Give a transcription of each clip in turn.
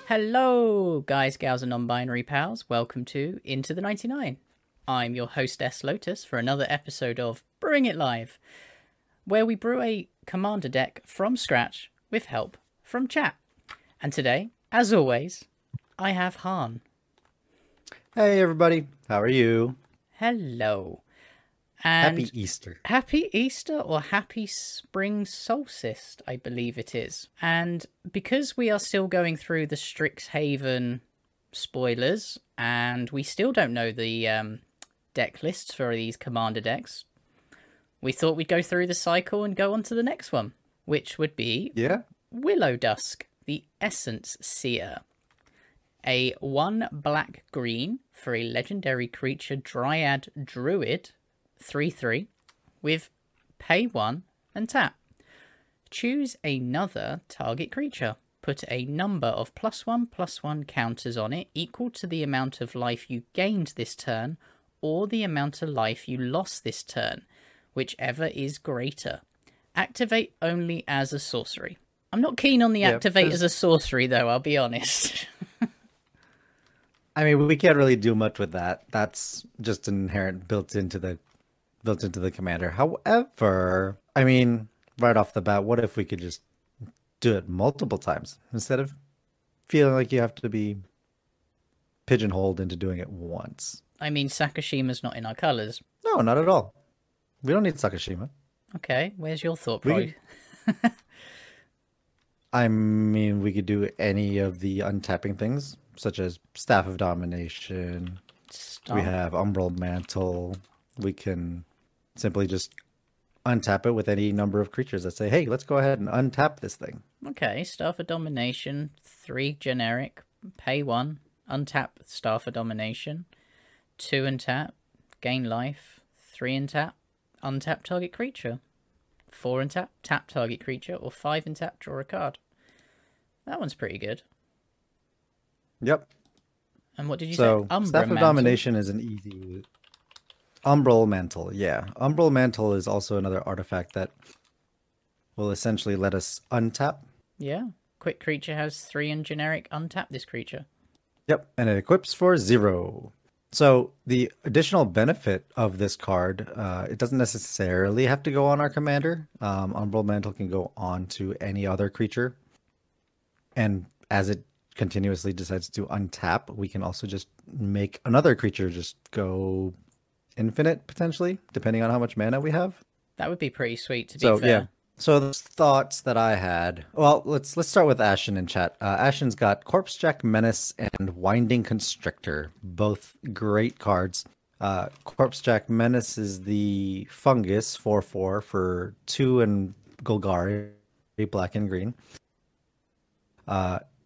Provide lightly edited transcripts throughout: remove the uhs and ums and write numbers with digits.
Hello, guys, gals, and non-binary pals. Welcome to Into the 99. I'm your hostess, Lotus, for another episode of Brewing It Live, where we brew a commander deck from scratch with help from chat. And today, as always, I have Han. Hey everybody, how are you? Hello. And Happy Easter. Happy Easter or happy spring solstice, I believe it is. And because we are still going through the Strixhaven spoilers, and we still don't know the deck lists for these commander decks, we thought we'd go through the cycle and go on to the next one, which would be Willowdusk, the Essence Seer. A 1 black-green for a legendary creature Dryad Druid, 3/3, with pay 1 and tap. Choose another target creature. Put a number of +1/+1 counters on it equal to the amount of life you gained this turn or the amount of life you lost this turn, whichever is greater. Activate only as a sorcery. I'm not keen on the activate as a sorcery, though, I'll be honest. I mean, we can't really do much with that. That's just inherent built into the commander. However, I mean, right off the bat, what if we could just do it multiple times instead of feeling like you have to be pigeonholed into doing it once? I mean, Sakashima's not in our colours. No, not at all. We don't need Sakashima. Okay, where's your thought, Bro? I mean, we could do any of the untapping things, such as Staff of Domination. We have Umbral Mantle. We can simply just untap it with any number of creatures that say, hey, let's go ahead and untap this thing. Okay, Staff of Domination, 3 generic, pay 1, untap Staff of Domination, 2 and tap, gain life, 3 and tap, untap target creature, 4 and tap target creature, or 5 and tap, draw a card. That one's pretty good. Yep. And what did you say? Staff of Domination is an easy... Umbral Mantle, yeah. Umbral Mantle is also another artifact that will essentially let us untap. Yeah. Quick creature has 3 and generic, untap this creature. Yep, and it equips for 0. So the additional benefit of this card, it doesn't necessarily have to go on our commander. Umbral Mantle can go on to any other creature. And as it continuously decides to untap, we can also just make another creature just go infinite, potentially, depending on how much mana we have. That would be pretty sweet, to be fair. Yeah. So the thoughts that I had... Well, let's start with Ashen in chat. Ashen's got Corpsejack Menace and Winding Constrictor. Both great cards. Corpsejack Menace is the fungus 4/4 for 2 and Golgari, black and green.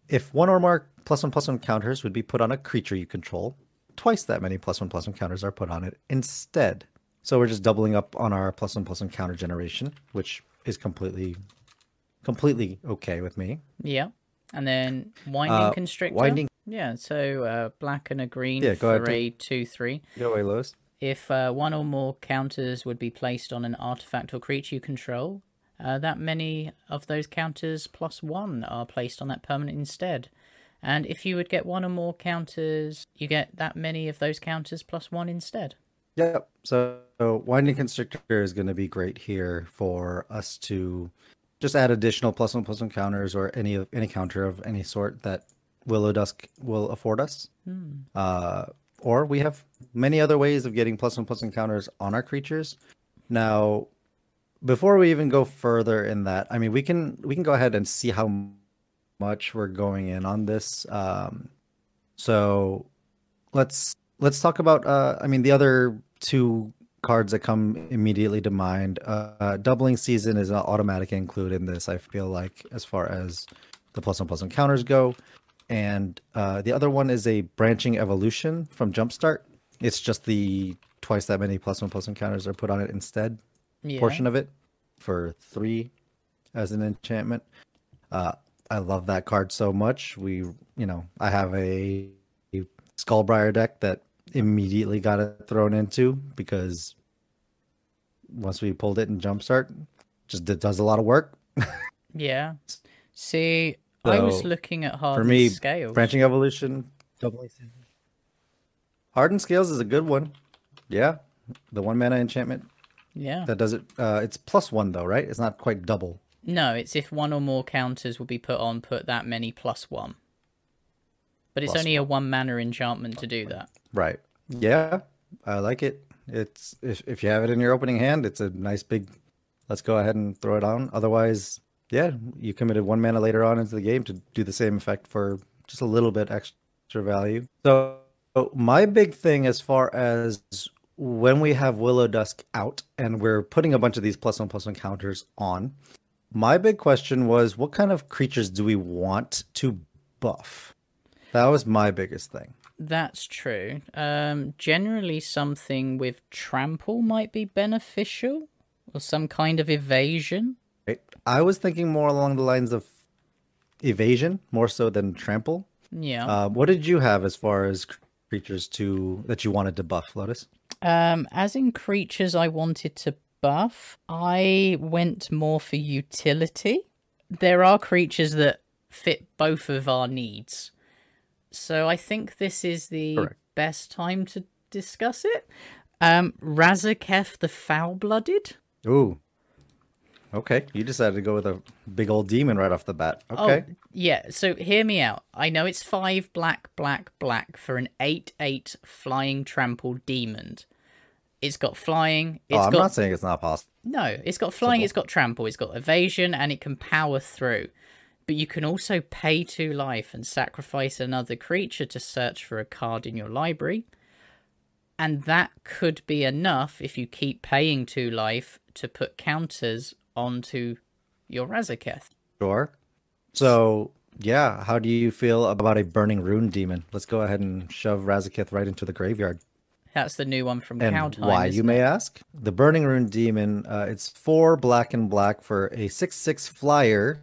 If 1 or more +1/+1 counters would be put on a creature you control, twice that many +1/+1 counters are put on it instead. So we're just doubling up on our +1/+1 counter generation, which is completely okay with me. Yeah. And then Winding Constrictor. Yeah, so black and a green for a 2/3. Go away, Lois. If 1 or more counters would be placed on an artifact or creature you control, that many of those counters +1 are placed on that permanent instead. And if you would get 1 or more counters, you get that many of those counters +1 instead. Yep. So Winding Constrictor is going to be great here for us to just add additional +1/+1 counters or any counter of any sort that Willowdusk will afford us. Or we have many other ways of getting +1/+1 counters on our creatures. Now, before we even go further in that, I mean, we can go ahead and see how much we're going in on this. So let's talk about I mean, the other 2 cards that come immediately to mind. Doubling Season is an automatic include in this, I feel like, as far as the +1/+1 counters go. And the other one is a Branching Evolution from Jumpstart. It's just the twice that many +1/+1 counters are put on it instead. Portion of it for 3 as an enchantment. I love that card so much. I have a Skullbriar deck that immediately got it thrown into because once we pulled it in Jumpstart, just it does a lot of work. Yeah. See, I was So looking at for hardened me, scales. branching evolution, doubling season. Hardened scales is a good one. Yeah, the 1 mana enchantment Yeah. that does it. It's +1 though, right? It's not quite double. No, it's if one or more counters will be put on, put that many +1. But it's Plus only a one. 1 mana enchantment to do that. Right. Yeah, I like it. It's if you have it in your opening hand, it's a nice big. Let's go ahead and throw it on. Otherwise, yeah, you committed 1 mana later on into the game to do the same effect for just a little bit extra value. So my big thing as far as when we have Willowdusk out and we're putting a bunch of these +1/+1 counters on, my big question was what kind of creatures do we want to buff? That was my biggest thing. That's true. Generally, something with trample might be beneficial, or some kind of evasion. Right. I was thinking more along the lines of evasion, more so than trample. Yeah. What did you have as far as creatures that you wanted to buff, Lotus? As in creatures I wanted to buff, I went more for utility. There are creatures that fit both of our needs. So I think this is the Correct. best time to discuss it. Razaketh the Foul-Blooded. Ooh. Okay. You decided to go with a big old demon right off the bat. Okay. Oh, yeah, so hear me out. I know it's 5 black, black, black for an 8/8 flying trample demon. It's got flying. I'm not saying it's not possible. No, it's got flying, it's got trample, it's got evasion, and it can power through. But you can also pay 2 life and sacrifice another creature to search for a card in your library. And that could be enough if you keep paying 2 life to put counters onto your Razaketh. Sure. So, yeah, how do you feel about a Burning Rune demon? Let's go ahead and shove Razaketh right into the graveyard. That's the new one from And Cowtime, why, you isn't may it? ask? The Burning Rune demon, it's 4 black and black for a 6/6 flyer,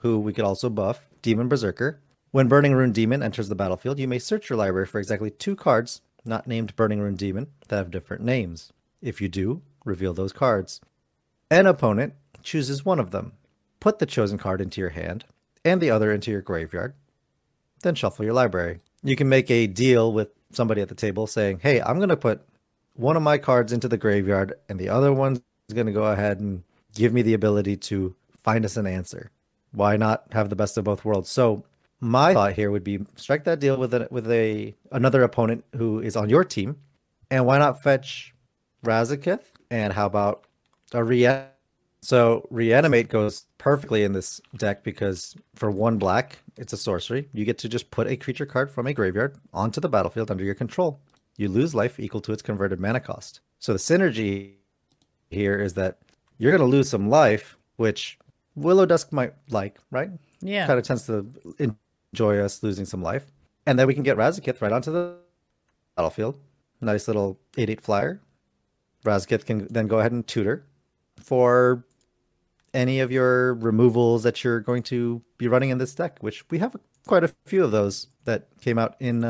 who we could also buff, Demon Berserker. When Burning Rune demon enters the battlefield, you may search your library for exactly 2 cards not named Burning Rune demon that have different names. If you do, reveal those cards. An opponent chooses one of them. Put the chosen card into your hand and the other into your graveyard. Then shuffle your library. You can make a deal with somebody at the table saying, hey, I'm going to put one of my cards into the graveyard and the other one's going to go ahead and give me the ability to find us an answer. Why not have the best of both worlds? So my thought here would be strike that deal with another opponent who is on your team, and why not fetch Razaketh? And how about a Reanimate? So Reanimate goes perfectly in this deck because for 1 black, it's a sorcery. You get to just put a creature card from a graveyard onto the battlefield under your control. You lose life equal to its converted mana cost. So the synergy here is that you're going to lose some life, which Willowdusk might like, right? Yeah. Kind of tends to enjoy us losing some life. And then we can get Razaketh right onto the battlefield. Nice little 8/8 flyer. Razaketh can then go ahead and tutor for any of your removals that you're going to be running in this deck, which we have quite a few of those that came out in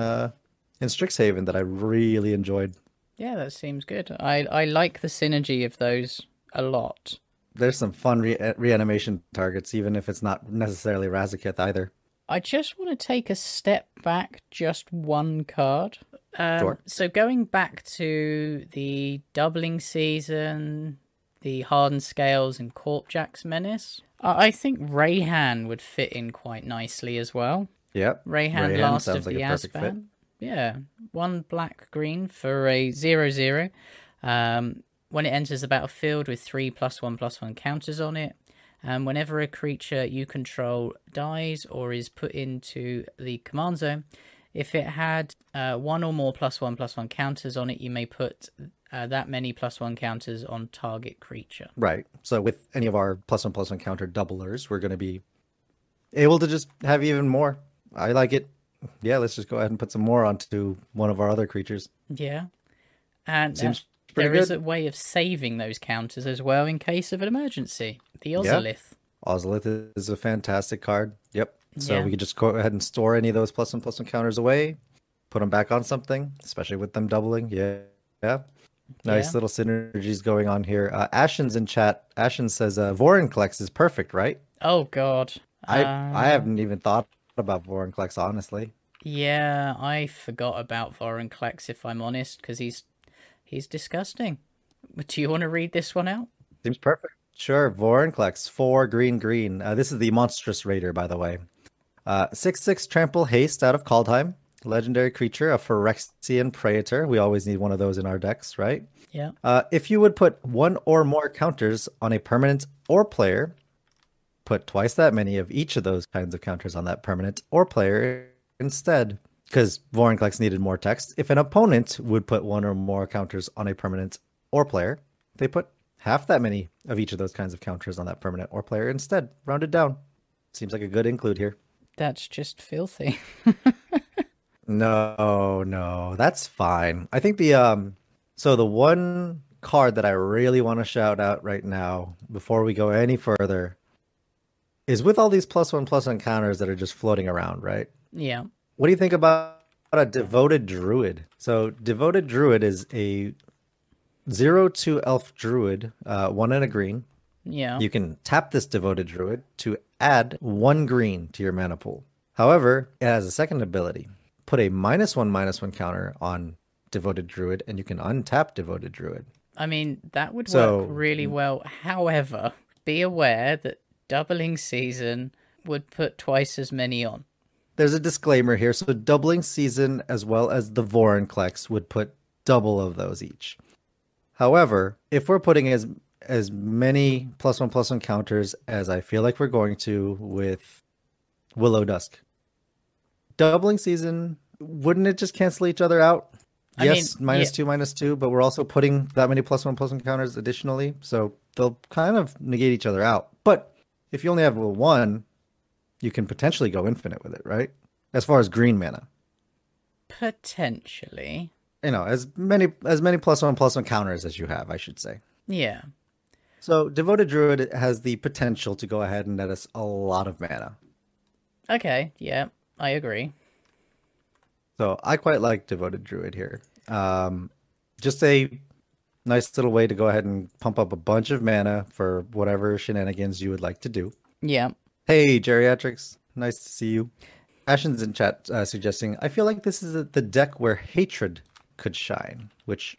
Strixhaven that I really enjoyed. Yeah, that seems good. I like the synergy of those a lot. There's some fun reanimation targets, even if it's not necessarily Razaketh either. I just want to take a step back, just 1 card. Sure. So going back to the doubling season, the Hardened Scales and Corpjack's Menace, I think Rayhan would fit in quite nicely as well. Yep. Rayhan Last of like the a perfect fit. Asban. Yeah, 1 black green for a 0/0. When it enters the battlefield with 3 +1/+1 counters on it, whenever a creature you control dies or is put into the command zone, if it had 1 or more +1/+1 counters on it, you may put that many +1 counters on target creature. Right. So with any of our +1/+1 counter doublers, we're going to be able to just have even more. I like it. Yeah, let's just go ahead and put some more onto one of our other creatures. Yeah. And Seems pretty there is good. a way of saving those counters as well in case of an emergency. The Ozolith. Ozolith is a fantastic card. Yep. So Yeah. we could just go ahead and store any of those +1/+1 counters away, put them back on something, especially with them doubling. Yeah. Yeah. Nice Yeah. little synergies going on here. Ashen's in chat. Ashen says Vorinclex is perfect, right? Oh, God. I Uh, haven't even thought about Vorinclex, honestly. yeah, I forgot about Vorinclex if I'm honest, because he's disgusting. Do you want to read this one out? Seems perfect. Sure, Vorinclex, 4 green green. This is the monstrous raider, by the way. 6/6 trample haste out of Kaldheim. Legendary creature, a Phyrexian Praetor. We always need one of those in our decks, right? Yeah. If you would put one or more counters on a permanent or player, put twice that many of each of those kinds of counters on that permanent or player instead. Because Vorinclex needed more text. If an opponent would put one or more counters on a permanent or player, they put half that many of each of those kinds of counters on that permanent or player instead. Rounded down. Seems like a good include here. That's just filthy. No, no, that's fine. I think so the one card that I really want to shout out right now before we go any further is with all these +1/+1 counters that are just floating around, right? Yeah. What do you think about a Devoted Druid? So Devoted Druid is a 0/2 elf druid, 1 and a green. Yeah. You can tap this Devoted Druid to add 1 green to your mana pool. However, it has a second ability. Put a -1/-1 counter on Devoted Druid, and you can untap Devoted Druid. I mean, that would So, work really well. However, be aware that doubling season would put twice as many on. there's a disclaimer here. So, doubling season as well as the Vorinclex would put double of those each. However, if we're putting as many +1/+1 counters as I feel like we're going to with Willowdusk, doubling season, wouldn't it just cancel each other out? I Yes, mean, yeah, -2/-2, but we're also putting that many +1/+1 counters additionally, so they'll kind of negate each other out. But if you only have a 1, you can potentially go infinite with it, right? As far as green mana. potentially. As many +1/+1 counters as you have, I should say. Yeah. So Devoted Druid has the potential to go ahead and net us a lot of mana. Okay, yeah, I agree. So I quite like Devoted Druid here. Just a nice little way to go ahead and pump up a bunch of mana for whatever shenanigans you would like to do. Yeah. Hey, Geriatrics, nice to see you. Ashen's in chat suggesting, I feel like this is the deck where Hatred could shine, which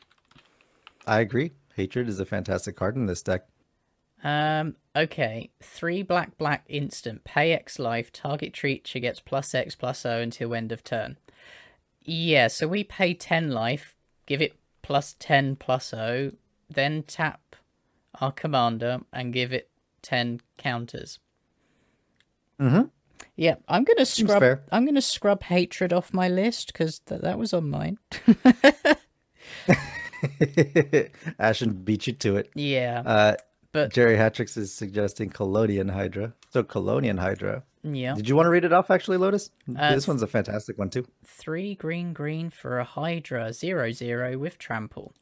I agree. Hatred is a fantastic card in this deck. Okay. 3 black instant. Pay X life. Target creature gets +X/+O until end of turn. Yeah, so we pay 10 life, give it +10/+O, then tap our commander and give it 10 counters. Mm-hmm. Yeah, I'm gonna scrub. fair. I'm gonna scrub hatred off my list because that was on mine. Ashen beat you to it. Yeah, but Jerry Hatrix is suggesting Colonian Hydra. So Colonian Hydra. yeah, Did you want to read it off actually, Lotus? This one's a fantastic one too. 3 green for a Hydra 0/0 with trample.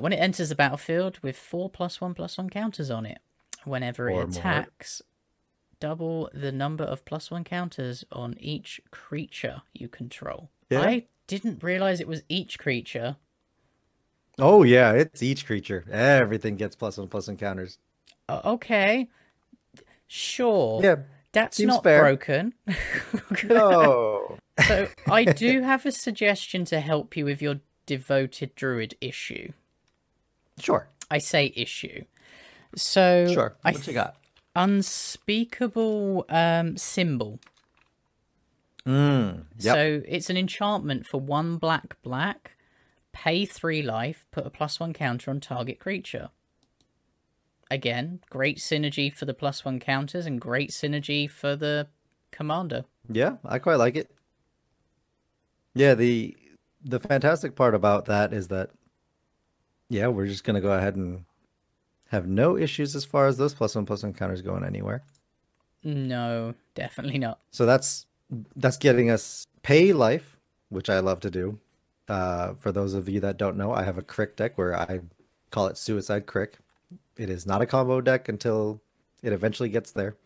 When it enters the battlefield with 4 +1/+1 counters on it, whenever it Or more. attacks, double the number of +1 counters on each creature you control. Yeah. I didn't realize it was each creature. Oh yeah, it's each creature. Everything gets +1/+1 counters. Okay, sure. Yeah, That's seems not fair. broken. No. So I do have a suggestion to help you with your devoted druid issue. Sure. I say issue. So Sure. What you got? Unspeakable symbol. Yep. So it's an enchantment for 1 black. Pay 3 life. Put a +1 counter on target creature. Again, great synergy for the +1 counters and great synergy for the commander. Yeah, I quite like it. Yeah, the fantastic part about that is that yeah, we're just gonna go ahead and have no issues as far as those +1/+1 counters going anywhere. No, definitely not. So that's getting us pay life, which I love to do. For those of you that don't know, I have a Crick deck where I call it Suicide Crick. It is not a combo deck until it eventually gets there.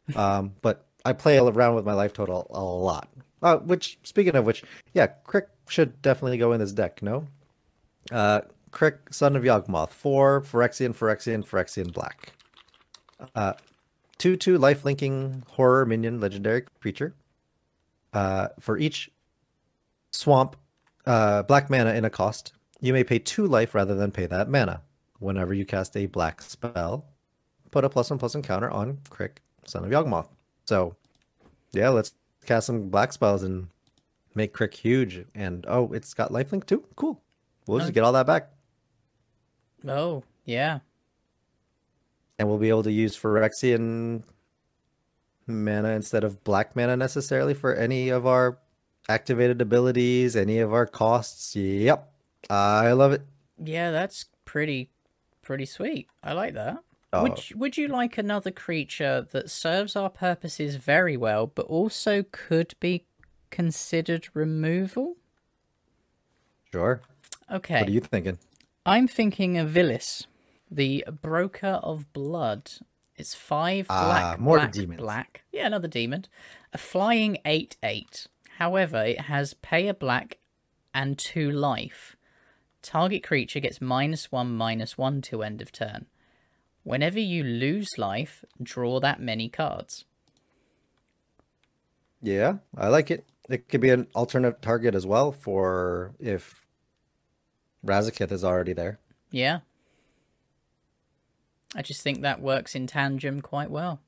But I play around with my life total a lot. Which, speaking of which, yeah, Crick should definitely go in this deck, no? Crick, Son of Yawgmoth, 4, Phyrexian black. 2/2 life-linking horror minion legendary creature. For each swamp black mana in a cost, you may pay 2 life rather than pay that mana. Whenever you cast a black spell, put a +1/+1 counter on Crick, Son of Yawgmoth. So, yeah, let's cast some black spells and make Crick huge. And oh, it's got lifelink too? Cool. We'll just get all that back. Oh, yeah. And we'll be able to use Phyrexian mana instead of black mana necessarily for any of our activated abilities, any of our costs. Yep. I love it. Yeah, that's pretty sweet. I like that. Oh. Would you like another creature that serves our purposes very well, but also could be considered removal? Sure. Okay. What are you thinking? I'm thinking of Villis, the Broker of Blood. It's 5 black, more black, demons. black. Yeah, another demon. A flying 8/8. However, it has pay a black and 2 life. Target creature gets -1/-1 to end of turn. Whenever you lose life, draw that many cards. Yeah, I like it. It could be an alternate target as well for if Razaketh is already there. Yeah. I just think that works in tandem quite well.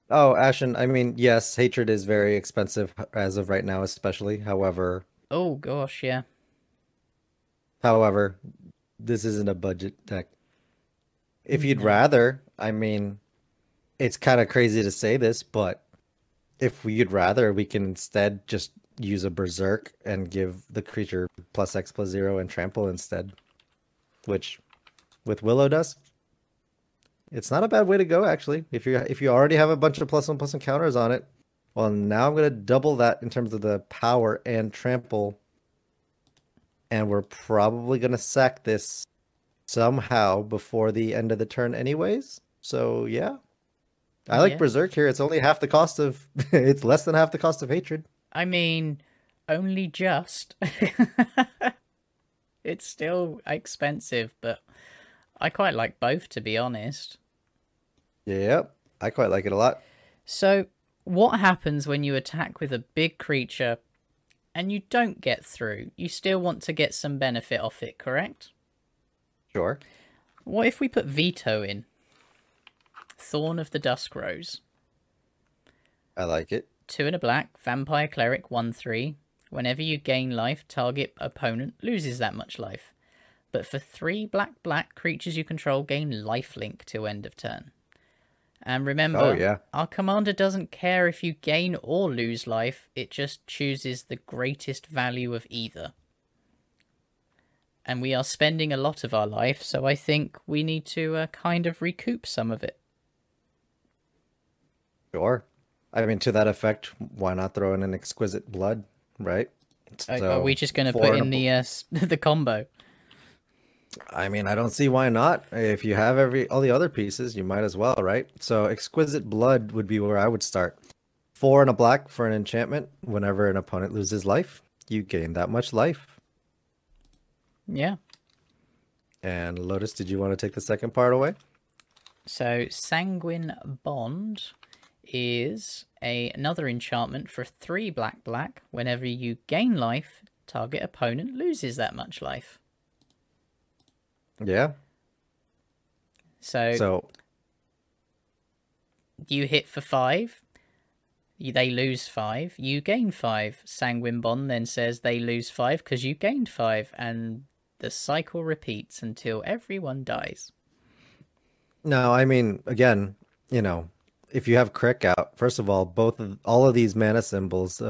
Oh, Ashen, I mean, yes, Hatred is very expensive as of right now, especially. Oh, gosh, yeah. However, this isn't a budget deck. If you'd rather, I mean, it's kind of crazy to say this, but if you'd rather, we can instead just use a Berserk and give the creature +X/+0 and trample instead. Which, with Willowdusk, it's not a bad way to go, actually. If you already have a bunch of +1/+1 counters on it, well, now I'm going to double that in terms of the power and trample. And we're probably going to sack this somehow before the end of the turn anyways. So, yeah. I like Berserk here. It's only half the cost of... it's less than half the cost of Hatred. I mean, only just. It's still expensive, but I quite like both, to be honest. Yeah, I quite like it a lot. So, what happens when you attack with a big creature and you don't get through? You still want to get some benefit off it, correct? Sure. What if we put Veto in? Thorn of the Dusk Rose. I like it. 2 and a black, Vampire Cleric, 1/3. Whenever you gain life, target opponent loses that much life. But for 3 black creatures you control gain lifelink to end of turn. And remember, our commander doesn't care if you gain or lose life, it just chooses the greatest value of either. And we are spending a lot of our life, so I think we need to kind of recoup some of it. Sure. I mean, to that effect, why not throw in an Exquisite Blood, right? So, are we just going to put in the combo? I mean, I don't see why not. If you have all the other pieces, you might as well, right? So Exquisite Blood would be where I would start. 4 and a black for an enchantment. Whenever an opponent loses life, you gain that much life. Yeah. And Lotus, did you want to take the second part away? So Sanguine Bond is another enchantment for 3 black. Whenever you gain life, target opponent loses that much life. Yeah. So you hit for 5, they lose 5, you gain 5. Sanguine Bond then says they lose 5 because you gained 5, and the cycle repeats until everyone dies. No, I mean, again, if you have Crick out, first of all, all of these mana symbols,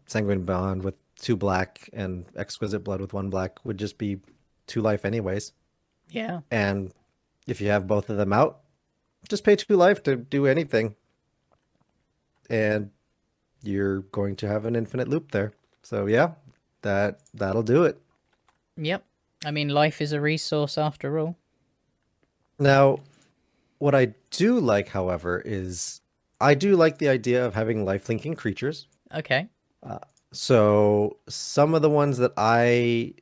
Sanguine Bond with 2 black and Exquisite Blood with 1 black would just be 2 life anyways. Yeah. And if you have both of them out, just pay 2 life to do anything. And you're going to have an infinite loop there. So yeah, that'll do it. Yep. I mean, life is a resource after all. Now, what I do like, however, is I do like the idea of having life-linking creatures. Okay. So some of the ones that I,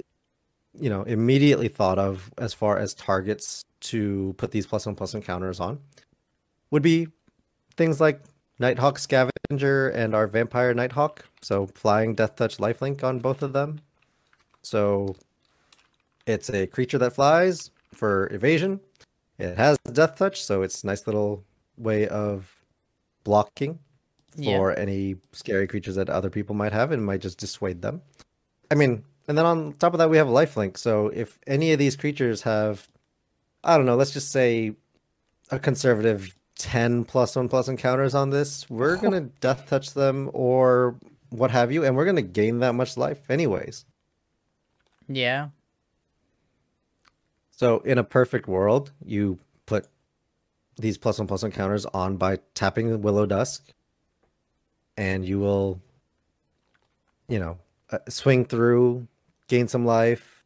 immediately thought of as far as targets to put these +1/+1 counters on would be things like Nighthawk Scavenger and our Vampire Nighthawk. So flying Death Touch Lifelink on both of them. So it's a creature that flies for evasion. It has Death Touch, so it's a nice little way of blocking Yeah. for any scary creatures that other people might have and might just dissuade them. I mean, and then on top of that, we have lifelink. So if any of these creatures have, I don't know, let's just say a conservative 10 +1/+1 encounters on this, we're gonna death touch them or what have you, and we're gonna gain that much life anyways. Yeah. So in a perfect world, you put these +1/+1 counters on by tapping the Willowdusk, and you will, swing through, gain some life,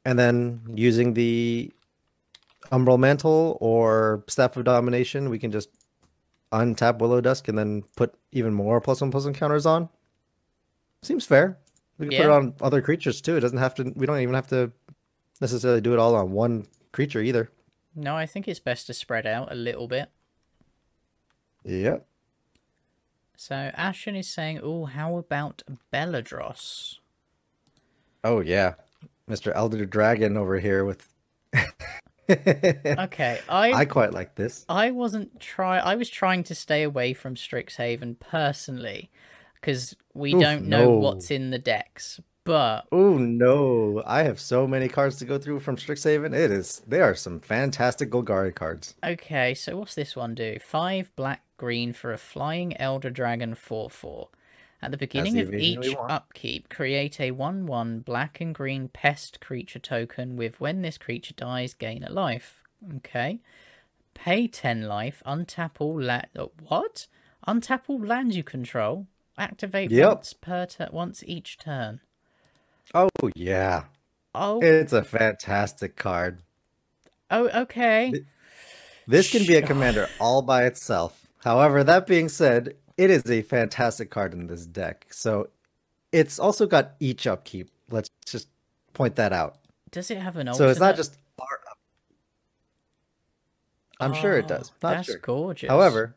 and then using the Umbral Mantle or Staff of Domination, we can just untap Willowdusk and then put even more +1/+1 counters on. Seems fair. We can put it Yeah. on other creatures too. It doesn't have to. We don't even have to necessarily do it all on one creature either. No, I think it's best to spread out a little bit. Yep. So Ashen is saying, "Oh, how about Belladros?" Oh yeah, Mr. Elder Dragon over here with. Okay, I quite like this. I was trying to stay away from Strixhaven personally because we Oof, don't know no. what's in the decks. But Oh no, I have so many cards to go through from Strixhaven. They are some fantastic Golgari cards. okay, so what's this one do? 5 black green for a flying Elder Dragon 4/4. At the Has beginning the of evasion we each want. upkeep, create a 1/1 black and green pest creature token with when this creature dies, gain a life. Okay. Pay 10 life, untap all what? Untap all lands you control. Activate Yep. once each turn. Oh yeah, Oh, it's a fantastic card. oh, okay. This can be a commander all by itself. However, that being said, it is a fantastic card in this deck. So it's also got each upkeep. Let's just point that out. Does it have an So it's not alternate? just our up. I'm sure it Oh, does. Not that's sure. gorgeous. However,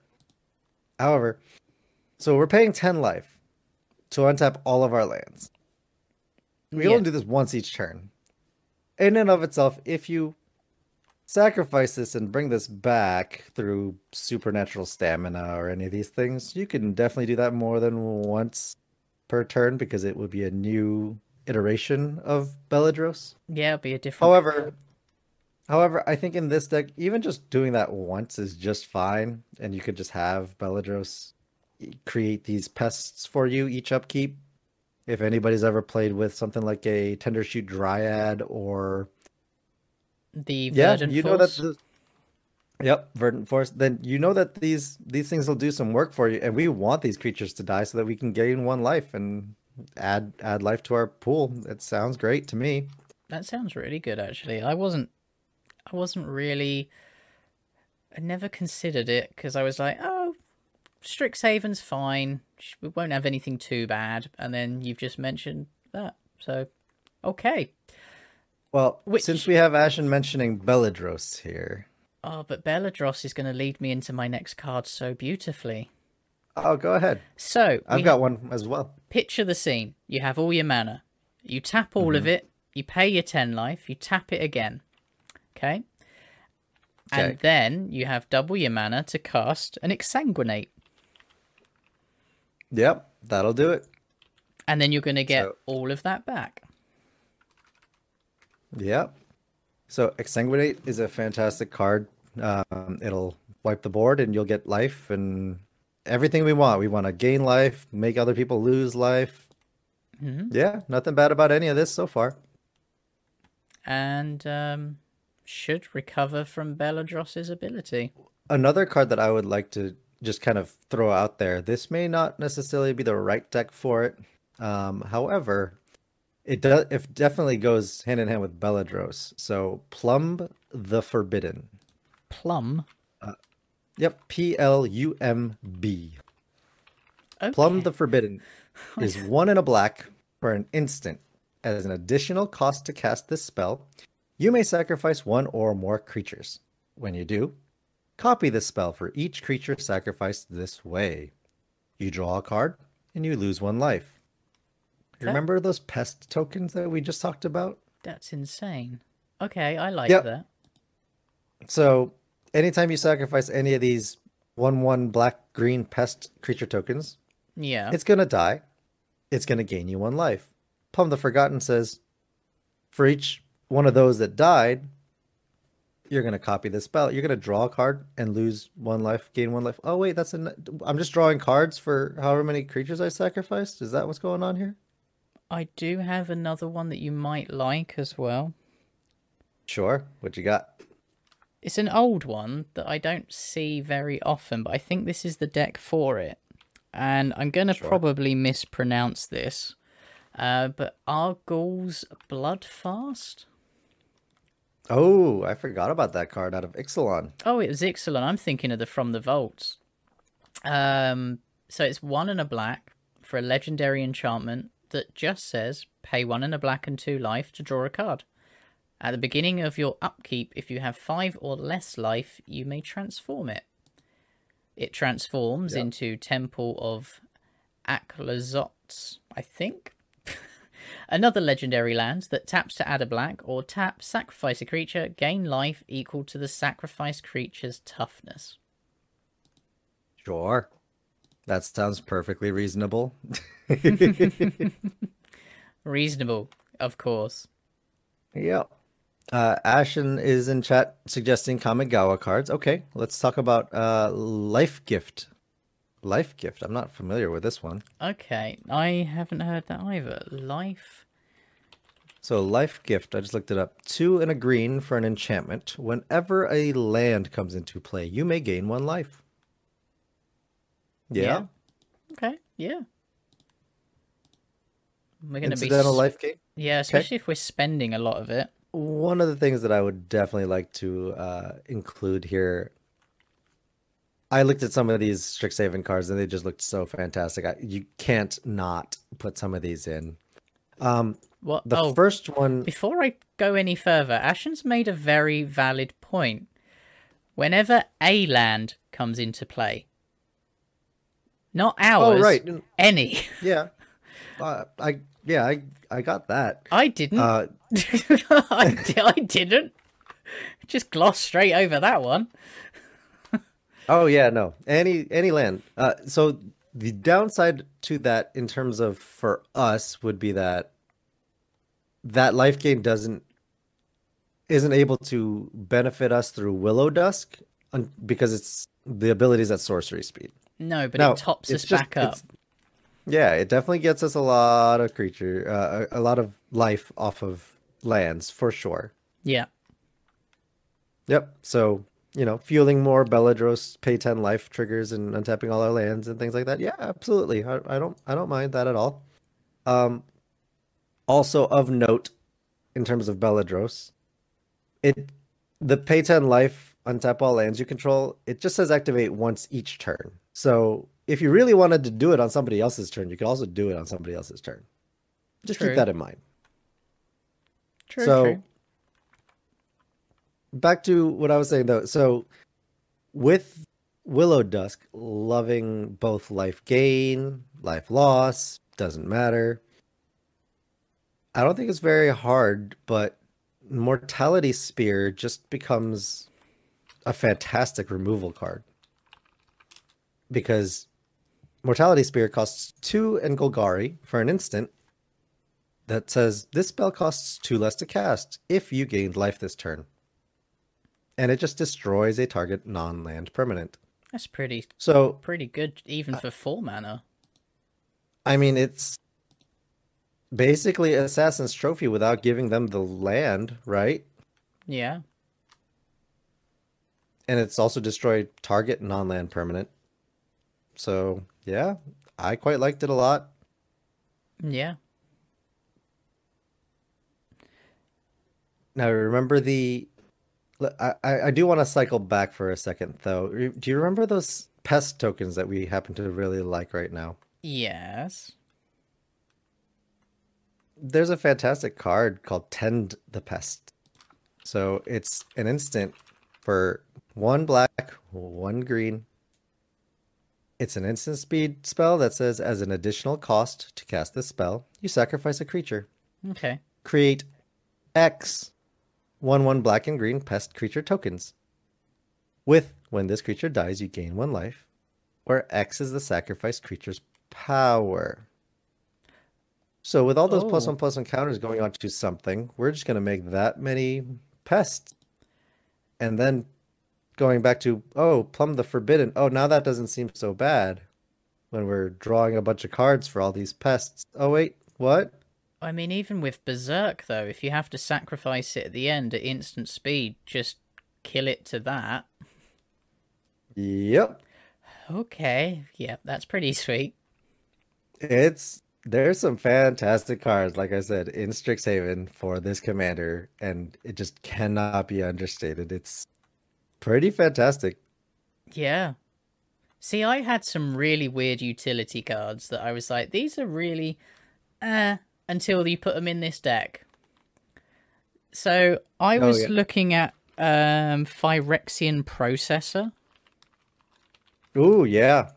so we're paying 10 life to untap all of our lands. We can Yeah. only do this once each turn. In and of itself, if you sacrifice this and bring this back through supernatural stamina or any of these things, you can definitely do that more than once per turn because it would be a new iteration of Belladros. Yeah, it'll be a different. However, I think in this deck, even just doing that once is just fine, and you could just have Belladros create these pests for you each upkeep. If anybody's ever played with something like a Tender Shoot Dryad or The yeah, Verdant you know that Force. yep, Verdant Force, then you know that these things will do some work for you, and we want these creatures to die so that we can gain one life and add life to our pool. It sounds great to me. That sounds really good, actually. I wasn't really. I never considered it because I was like, oh, Strixhaven's fine. We won't have anything too bad. And then you've just mentioned that. So, okay. Well, Which. since we have Ashen mentioning Belladros here, Oh, but Belladros is going to lead me into my next card so beautifully. oh, go ahead. So, I've got one as well. picture the scene. You have all your mana. You tap all of it. You pay your 10 life. You tap it again. Okay? And Okay. then you have double your mana to cast an Exsanguinate. Yep, that'll do it. And then you're going to get So, all of that back. yep. So Exsanguinate is a fantastic card. It'll wipe the board and you'll get life and everything we want. We want to gain life, make other people lose life. Yeah, nothing bad about any of this so far. And should recover from Belladros's ability. Another card that I would like to just kind of throw out there. This may not necessarily be the right deck for it. However, it definitely goes hand in hand with Belladros. So Plumb the Forbidden. Plum. Yep, Plumb. Okay. Plumb the Forbidden is 1 and a black for an instant. As an additional cost to cast this spell, you may sacrifice one or more creatures. When you do, Copy this spell for each creature sacrificed this way. You draw a card, and you lose 1 life. Remember those pest tokens that we just talked about? That's insane. Okay, I like Yep. that. So, anytime you sacrifice any of these 1/1 black-green pest creature tokens, Yeah. it's going to die. It's going to gain you 1 life. Plum the Forgotten says, for each one of those that died, you're going to copy the spell. You're going to draw a card and lose 1 life, gain 1 life. Oh, wait, I'm just drawing cards for however many creatures I sacrificed? Is that what's going on here? I do have another one that you might like as well. Sure. What you got? It's an old one that I don't see very often, but I think this is the deck for it. And I'm going to probably mispronounce this. But Argul's Bloodfast? Oh, I forgot about that card out of Ixalan. Oh, it was Ixalan. I'm thinking of the From the Vaults. So it's 1 and a black for a legendary enchantment that just says pay 1 and a black and 2 life to draw a card. At the beginning of your upkeep, if you have 5 or less life, you may transform it. It transforms into Temple of Aklazotz, I think. Another legendary land that taps to add a black, or tap, sacrifice a creature, gain life equal to the sacrificed creature's toughness. Sure. That sounds perfectly reasonable. Reasonable, of course. Yep. Ashen is in chat suggesting Kamigawa cards. Okay, let's talk about Life Gift. Life Gift. I'm not familiar with this one. Okay, I haven't heard that either. Life. So Life Gift, I just looked it up. 2 and a green for an enchantment. Whenever a land comes into play, you may gain 1 life. Yeah. Okay, yeah. We're going to be... Incidental life gain? Yeah, especially if we're spending a lot of it. One of the things that I would definitely like to include here, I looked at some of these Strixhaven cards and they just looked so fantastic. You can't not put some of these in. What? The first one... Before I go any further, Ashen's made a very valid point. Whenever a land comes into play, not ours, right. any. Yeah. I got that. I didn't. I didn't. Just glossed straight over that one. Oh yeah, no. Any land. So the downside to that in terms of for us would be that life gain isn't able to benefit us through Willowdusk because it's the abilities at sorcery speed. No, but it tops us back up. Yeah, it definitely gets us a lot of a lot of life off of lands for sure. Yeah. Yep. So, fueling more Belladros pay 10 life triggers and untapping all our lands and things like that. Yeah, absolutely. I don't mind that at all. Also of note in terms of Belladros, the pay 10 life untap all lands you control, it just says activate once each turn. So if you really wanted to do it on somebody else's turn, you could also do it on somebody else's turn. Just keep that in mind. True. Back to what I was saying though. So with Willowdusk, loving both life gain, life loss, doesn't matter. I don't think it's very hard, but Mortality Spear just becomes a fantastic removal card. Because Mortality Spear costs 2 and Golgari for an instant that says this spell costs 2 less to cast if you gained life this turn. And it just destroys a target non-land permanent. That's pretty good even for 4 mana. I mean, it's basically Assassin's Trophy without giving them the land, right? Yeah. And it's also destroyed target non-land permanent. So, yeah, I quite liked it a lot. Yeah. Now, remember I do want to cycle back for a second, though. Do you remember those pest tokens that we happen to really like right now? Yes. There's a fantastic card called Tend the Pest. So it's an instant for 1 black, 1 green. It's an instant speed spell that says, as an additional cost to cast this spell, you sacrifice a creature. Okay. Create X 1/1 black and green pest creature tokens. With when this creature dies, you gain 1 life, where X is the sacrificed creature's power. So with all those +1/+1 counters going on to something, we're just going to make that many pests. And then going back to, Plumb the Forbidden. Oh, now that doesn't seem so bad when we're drawing a bunch of cards for all these pests. Oh, wait, what? I mean, even with Berserk, though, if you have to sacrifice it at the end at instant speed, just kill it to that. Yep. Okay, yeah, that's pretty sweet. There's some fantastic cards, like I said, in Strixhaven for this commander, and it just cannot be understated. It's pretty fantastic. Yeah. See, I had some really weird utility cards that I was like, these are really until you put them in this deck. So I was looking at Phyrexian Processor. Ooh, yeah.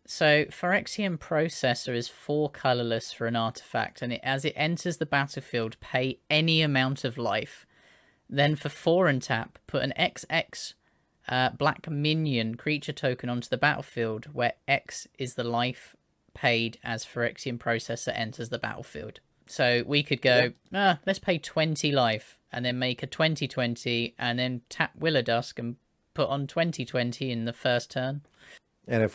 So Phyrexian Processor is 4 colorless for an artifact, and as it enters the battlefield, pay any amount of life. Then for 4 and tap, put an XX black minion creature token onto the battlefield, where X is the life paid as Phyrexian Processor enters the battlefield. So we could go, let's pay 20 life, and then make a 20/20, and then tap Willowdusk and put on 20/20 in the first turn. And if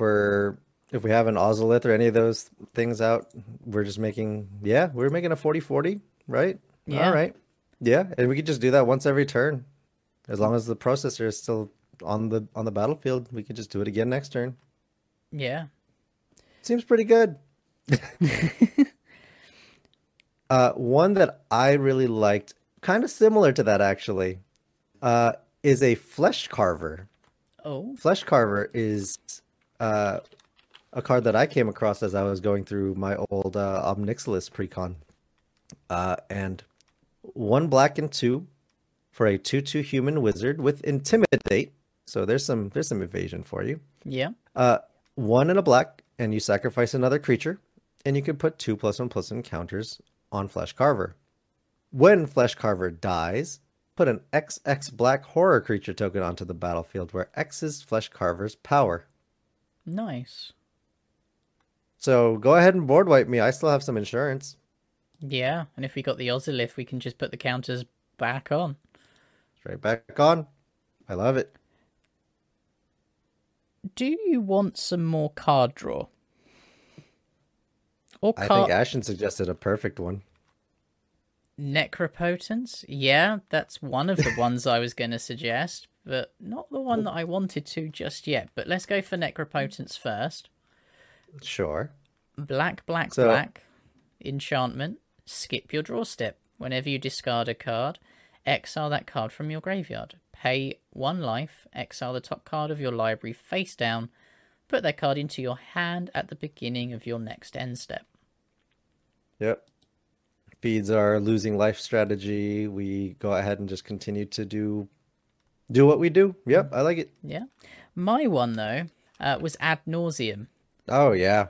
we have an Ozolith or any of those things out, we're just making, we're making a 40/40, right? Yeah. All right. Yeah, and we could just do that once every turn. As long as the processor is still on the battlefield, we could just do it again next turn. Yeah. Seems pretty good. One that I really liked, kind of similar to that actually, is a Flesh Carver. Oh. Flesh Carver is a card that I came across as I was going through my old Omnixilis precon. And 1 black and 2 for a 2/2 human wizard with Intimidate. So there's some evasion for you. Yeah. 1 and a black, and you sacrifice another creature, and you can put 2 +1/+1 counters on Flesh Carver. When Flesh Carver dies, put an XX black horror creature token onto the battlefield, where X is Flesh Carver's power. Nice. So go ahead and board wipe me. I still have some insurance. Yeah, and if we got the Ozolith, we can just put the counters back on. Straight back on. I love it. Do you want some more card draw? I think Ashen suggested a perfect one. Necropotence? Yeah, that's one of the ones I was going to suggest, but not the one that I wanted to just yet. But let's go for Necropotence first. Sure. Black, enchantment. Skip your draw step. Whenever you discard a card, exile that card from your graveyard. Pay 1 life, exile the top card of your library face down. Put that card into your hand at the beginning of your next end step. Yep. Feeds our losing life strategy. We go ahead and just continue to do what we do. Yep, I like it. Yeah. My one, though, was Ad Nauseam. Oh, yeah.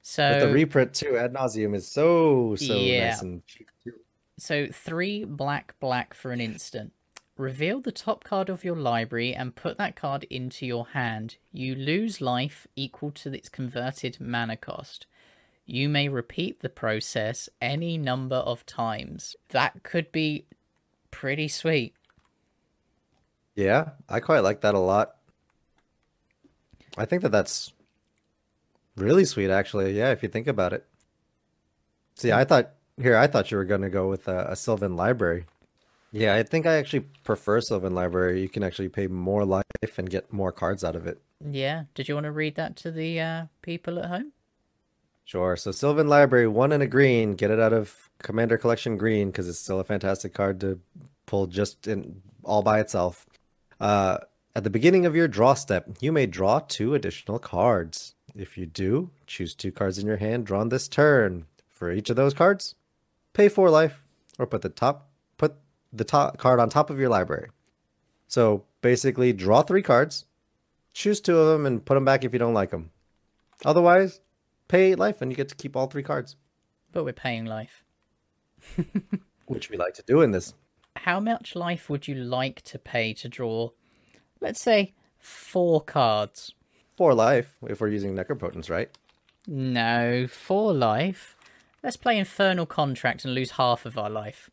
So but the reprint, too, Ad Nauseam is so nice and cheap, too. So 3 black for an instant. Reveal the top card of your library and put that card into your hand. You lose life equal to its converted mana cost. You may repeat the process any number of times. That could be pretty sweet. Yeah, I quite like that a lot. I think that's really sweet, actually. Yeah, if you think about it. See, I thought you were going to go with a Sylvan Library. Yeah, I think I actually prefer Sylvan Library. You can actually pay more life and get more cards out of it. Yeah. Did you want to read that to the people at home? Sure. So Sylvan Library, 1 and a green. Get it out of Commander Collection green because it's still a fantastic card to pull just all by itself. At the beginning of your draw step, you may draw 2 additional cards. If you do, choose 2 cards in your hand drawn this turn. For each of those cards, pay 4 life or put the top card on top of your library. So basically, draw 3 cards, choose 2 of them, and put them back if you don't like them. Otherwise, pay 8 life and you get to keep all 3 cards, But we're paying life. which we like to do in this. How much life would you like to pay to draw, let's say, 4 cards? 4 life if we're using Necropotence, right? No, 4 life. Let's play Infernal Contract and lose half of our life.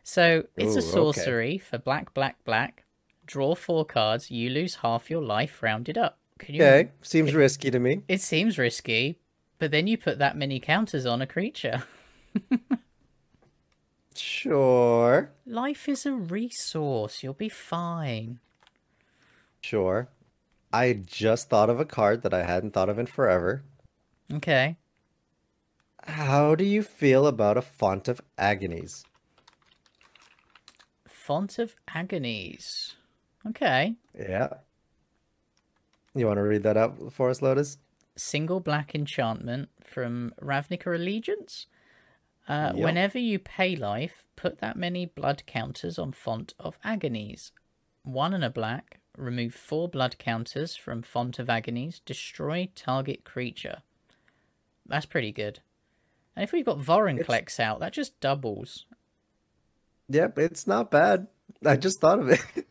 So it's Ooh, a okay. sorcery for black, black, black. Draw 4 cards, you lose half your life rounded up. Can you? Okay, seems risky to me. It seems risky, but then you put that many counters on a creature. Sure. Life is a resource. You'll be fine. Sure. I just thought of a card that I hadn't thought of in forever. Okay. How do you feel about a Font of Agonies? Font of Agonies. Okay. Yeah. You want to read that out for us, Lotus? Single black enchantment from Ravnica Allegiance. Yep. Whenever you pay life, put that many blood counters on Font of Agonies. 1 and a black. Remove 4 blood counters from Font of Agonies. Destroy target creature. That's pretty good. And if we've got Vorinclex out, that just doubles. Yep, it's not bad. I just thought of it.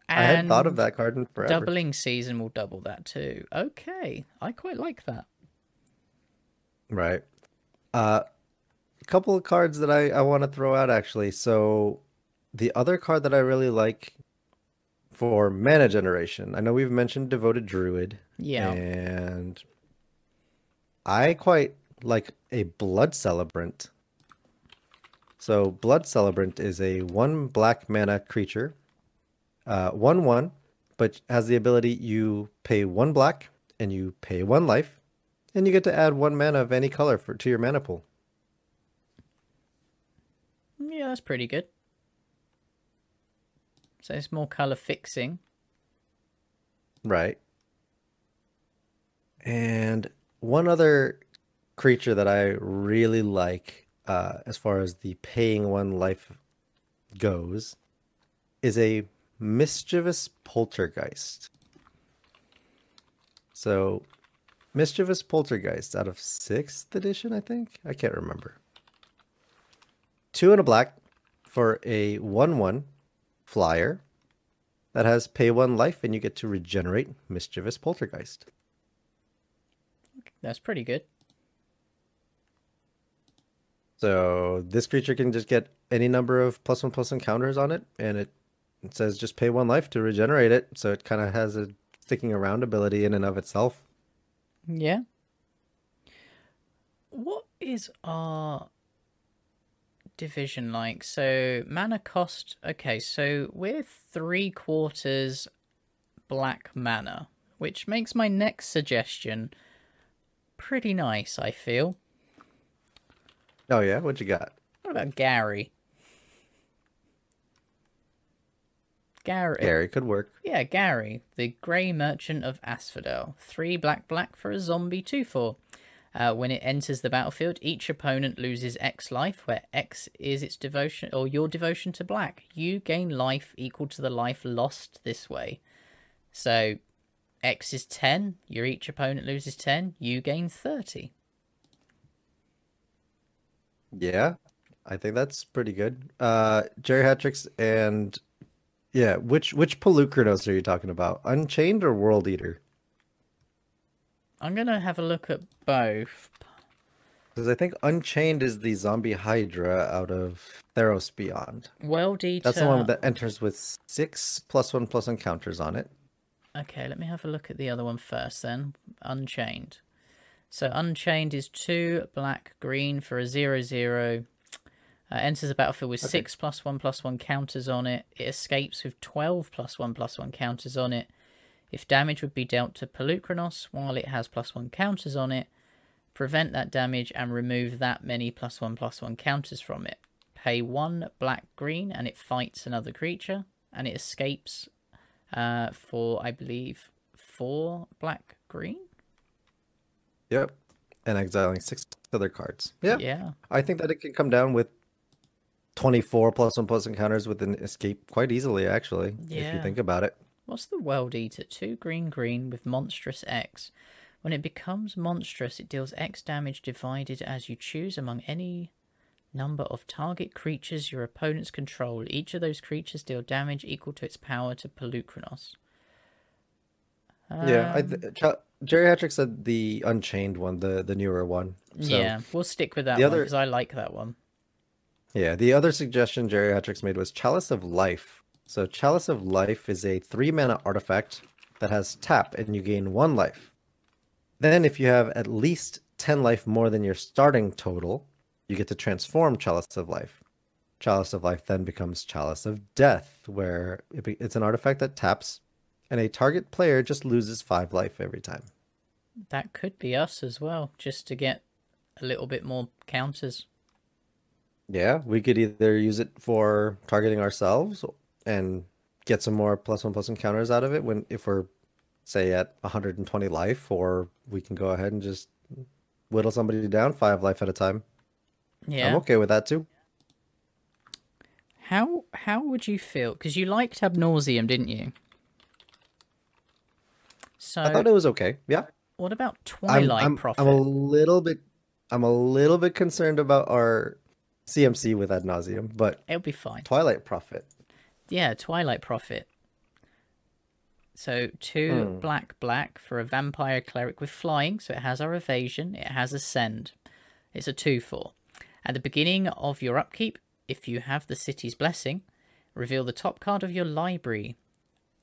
I hadn't thought of that card in forever. Doubling Season will double that too. Okay, I quite like that. Right. A couple of cards that I want to throw out, actually. So the other card that I really like for mana generation, I know we've mentioned Devoted Druid. Yeah. And I quite like a Blood Celebrant. So Blood Celebrant is a 1 black mana creature. 1/1, but has the ability you pay 1 black and you pay 1 life, and you get to add 1 mana of any color to your mana pool. Yeah, that's pretty good. So it's more color fixing. Right. And one other creature that I really like, as far as the paying 1 life goes, is a Mischievous Poltergeist. So, Mischievous Poltergeist out of 6th edition, I think? I can't remember. 2 and a black for a 1/1 flyer that has pay 1 life, and you get to regenerate Mischievous Poltergeist. That's pretty good. So, this creature can just get any number of +1/+1 counters on it, and it says just pay 1 life to regenerate it, so it kind of has a sticking around ability in and of itself. Yeah. What is our division like? So mana cost. Okay, so we're 3/4 black mana, which makes my next suggestion pretty nice, I feel. Oh yeah, what you got? What about Gary? Gary could work. Yeah, Gary, the Grey Merchant of Asphodel. 3 black black for a zombie 2/4. When it enters the battlefield, each opponent loses X life, where X is its devotion or your devotion to black. You gain life equal to the life lost this way. So X is 10, each opponent loses 10, you gain 30. Yeah, I think that's pretty good. Geriatrics and yeah, which Pelucranos are you talking about? Unchained or World Eater? I'm gonna have a look at both. Because I think Unchained is the zombie Hydra out of Theros Beyond. World Eater. That's the one that enters with 6 +1/+1 counters on it. Okay, let me have a look at the other one first then. Unchained. So Unchained is 2 black green for a 0/0. Enters the battlefield with 6 +1/+1 counters on it. It escapes with 12 +1/+1 counters on it. If damage would be dealt to Pelucranos while it has +1 counters on it, prevent that damage and remove that many +1/+1 counters from it. Pay 1 black green and it fights another creature, and it escapes for, I believe, 4 black green. Yep. And exiling 6 other cards. Yeah. Yeah. I think that it can come down with 24 +1 encounters with an escape quite easily, actually, if you Yeah. think about it. What's the World Eater? 2 green green with monstrous X. When it becomes monstrous, it deals X damage divided as you choose among any number of target creatures your opponents control. Each of those creatures deal damage equal to its power to Pelucranos. Yeah, Geriatric said the Unchained one, the newer one. So Yeah, we'll stick with that the one other, because I like that one. yeah, the other suggestion Geriatrics made was Chalice of Life. So Chalice of Life is a 3-mana artifact that has tap, and you gain 1 life. Then, if you have at least 10 life more than your starting total, you get to transform Chalice of Life. Chalice of Life then becomes Chalice of Death, where it's an artifact that taps, and a target player just loses 5 life every time. That could be us as well, just to get a little bit more counters. Yeah, we could either use it for targeting ourselves and get some more +1 encounters out of it if we're, say, at 120 life, or we can go ahead and just whittle somebody down 5 life at a time. I'm Yeah. okay with that too. How would you feel? Because you liked Ab Nauseam, didn't you? I So thought it was okay. Yeah. what about I'm Twilight I'm I'm a Prophet? little bit concerned about our CMC with ad nauseum, but It'll be fine. Twilight Prophet. Yeah, Twilight Prophet. So 2 Hmm. black for a vampire cleric with flying, so it has our evasion, it has ascend. It's a 2/4. At the beginning of your upkeep, if you have the city's blessing, reveal the top card of your library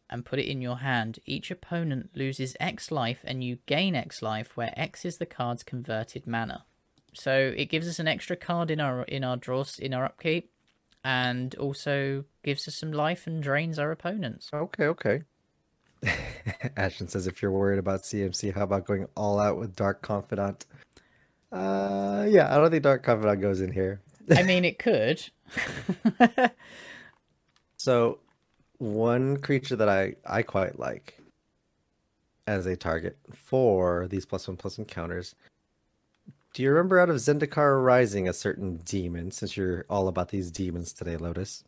and put it in your hand. Each opponent loses X life and you gain X life, where X is the card's converted mana. So it gives us an extra card in our draws in our upkeep, and also gives us some life and drains our opponents. Okay, okay. Ashton says if you're worried about CMC, how about going all out with Dark Confidant? Yeah, I don't think Dark Confidant goes in here. I mean, it could. So one creature that I quite like as a target for these +1 encounters. Do you remember out of Zendikar Rising a certain demon, since you're all about these demons today, Lotus?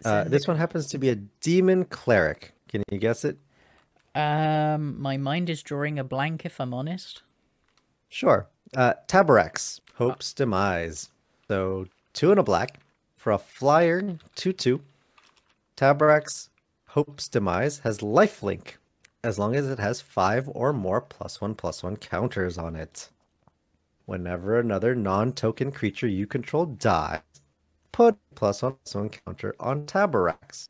This one happens to be a demon cleric. Can you guess it? My mind is drawing a blank, if I'm honest. Sure. Taborax, Hope's Demise. So 2 and a black for a flyer 2/2. Taborax, Hope's Demise has lifelink as long as it has 5 or more +1/+1 counters on it. Whenever another non-token creature you control dies, put +1/+1 counter on Taborax.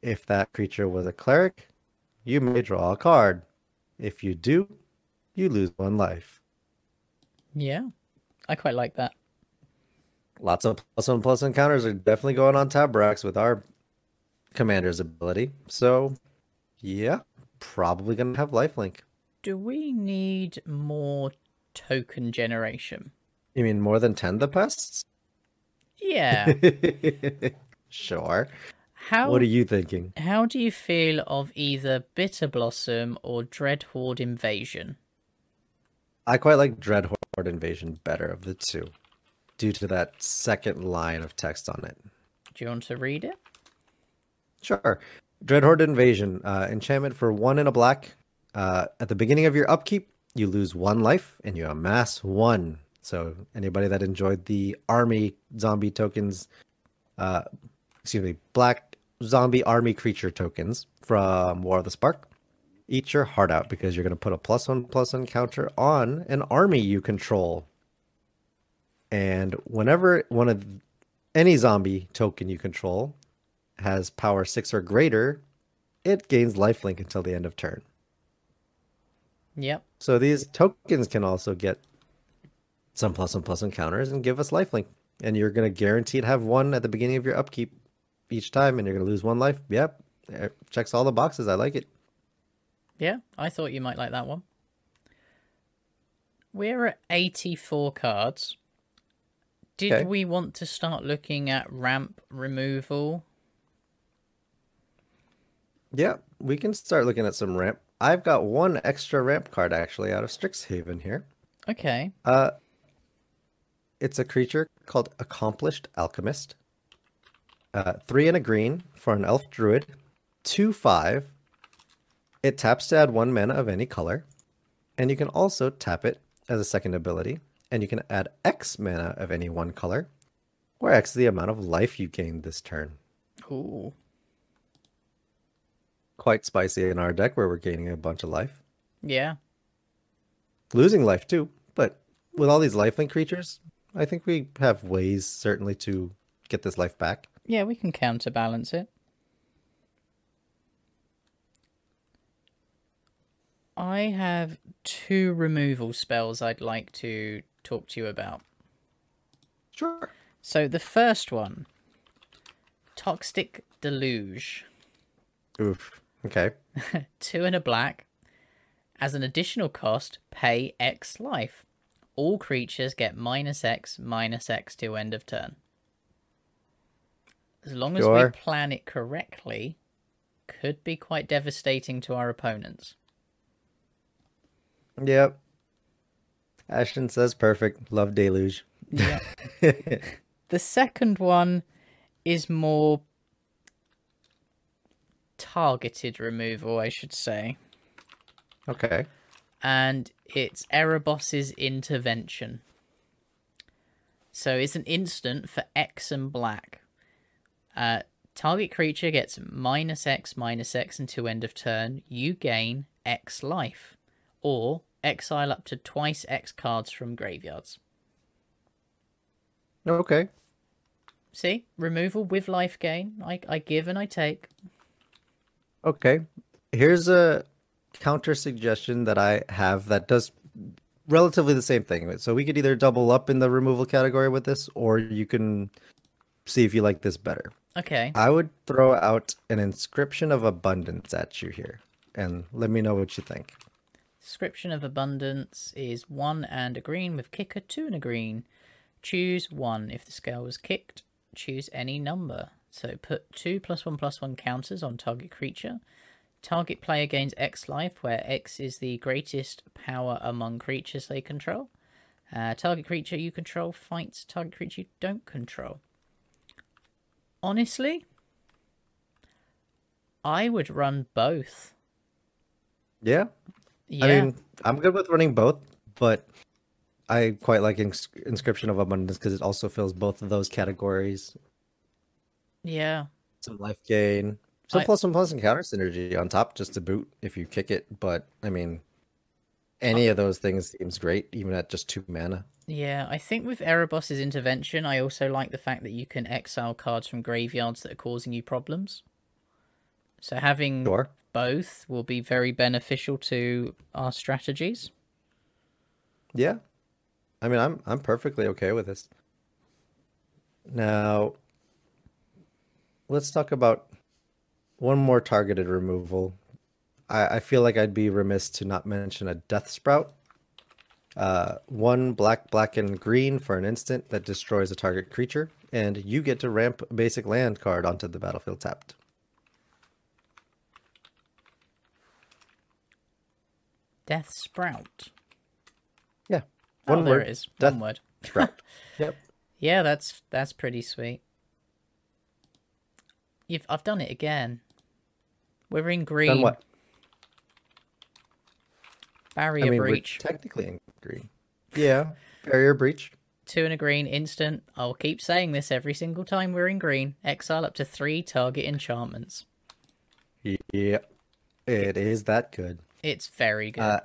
If that creature was a cleric, you may draw a card. If you do, you lose 1 life. Yeah, I quite like that. Lots of +1/+1 counters are definitely going on Taborax with our commander's ability. So, yeah, probably going to have lifelink. Do we need more token generation? You mean more than 10 the pests? Yeah. Sure. How What are you thinking? how do you feel of either Bitter Blossom or Dread Horde Invasion? I quite like Dreadhorde Invasion better of the two, due to that second line of text on it. Do you want to read it? Sure. Dreadhorde Invasion, enchantment for 1 and a black. At the beginning of your upkeep, you lose 1 life and you amass 1. So anybody that enjoyed the army zombie tokens, black zombie army creature tokens from War of the Spark, eat your heart out because you're going to put a +1/+1 counter on an army you control. And whenever any zombie token you control has power 6 or greater, it gains lifelink until the end of turn. Yep. So these tokens can also get some +1/+1 counters and give us lifelink. And you're going to guaranteed have 1 at the beginning of your upkeep each time, and you're going to lose 1 life. Yep. It checks all the boxes. I like it. Yeah, I thought you might like that one. We're at 84 cards. Did Okay. we want to start looking at ramp removal? Yeah, we can start looking at some ramp. I've got 1 extra ramp card actually out of Strixhaven here. Okay. it's a creature called Accomplished Alchemist. 3 and a green for an elf druid. 2/5. It taps to add 1 mana of any color. And you can also tap it as a second ability. And you can add X mana of any one color, where X is the amount of life you gained this turn. Ooh. Quite spicy in our deck where we're gaining a bunch of life. Yeah. Losing life too, but with all these lifelink creatures, I think we have ways certainly to get this life back. Yeah, we can counterbalance it. I have 2 removal spells I'd like to talk to you about. Sure. So the first one, Toxic Deluge. Oof. Okay. 2 and a black. As an additional cost, pay X life. All creatures get -X to end of turn. As long as we plan it correctly, could be quite devastating to our opponents. Yep. Ashton says perfect. Love Deluge. Yeah. The second one is more targeted removal, I should say. Okay. And it's Erebos's Intervention. So it's an instant for X and black. Target creature gets -X until end of turn. You gain X life. Or exile up to twice X cards from graveyards. Okay. See? Removal with life gain. I give and I take. Okay. Here's a counter suggestion that I have that does relatively the same thing. So we could either double up in the removal category with this, or you can see if you like this better. Okay. I would throw out an Inscription of Abundance at you here, and let me know what you think. Inscription of Abundance is 1 and a green with kicker, 2 and a green. Choose 1. If the scale was kicked, choose any number. So put 2 +1/+1 counters on target creature. Target player gains X life, where X is the greatest power among creatures they control. Target creature you control fights target creature you don't control. Honestly, I would run both. Yeah. Yeah. I mean, I'm good with running both, but I quite like Inscription of Abundance because it also fills both of those categories. Yeah. Some life gain. Some +1/+1 counter synergy on top just to boot if you kick it. But, I mean, any of those things seems great, even at just 2 mana. Yeah, I think with Erebos's Intervention, I also like the fact that you can exile cards from graveyards that are causing you problems. So having both will be very beneficial to our strategies. Yeah. I mean, I'm perfectly okay with this. Now, let's talk about one more targeted removal. I feel like I'd be remiss to not mention a Death Sprout. 1 black, and green for an instant that destroys a target creature, and you get to ramp a basic land card onto the battlefield tapped. Death Sprout. Yeah. One word. There it is. Death One word. Sprout. Yep. Yeah, that's pretty sweet. I've done it again. We're in green. Done what? Barrier Breach. We're technically in green. Yeah. Barrier Breach. 2 and a green instant. I'll keep saying this every single time we're in green. Exile up to 3 target enchantments. Yeah. It is that good. It's very good.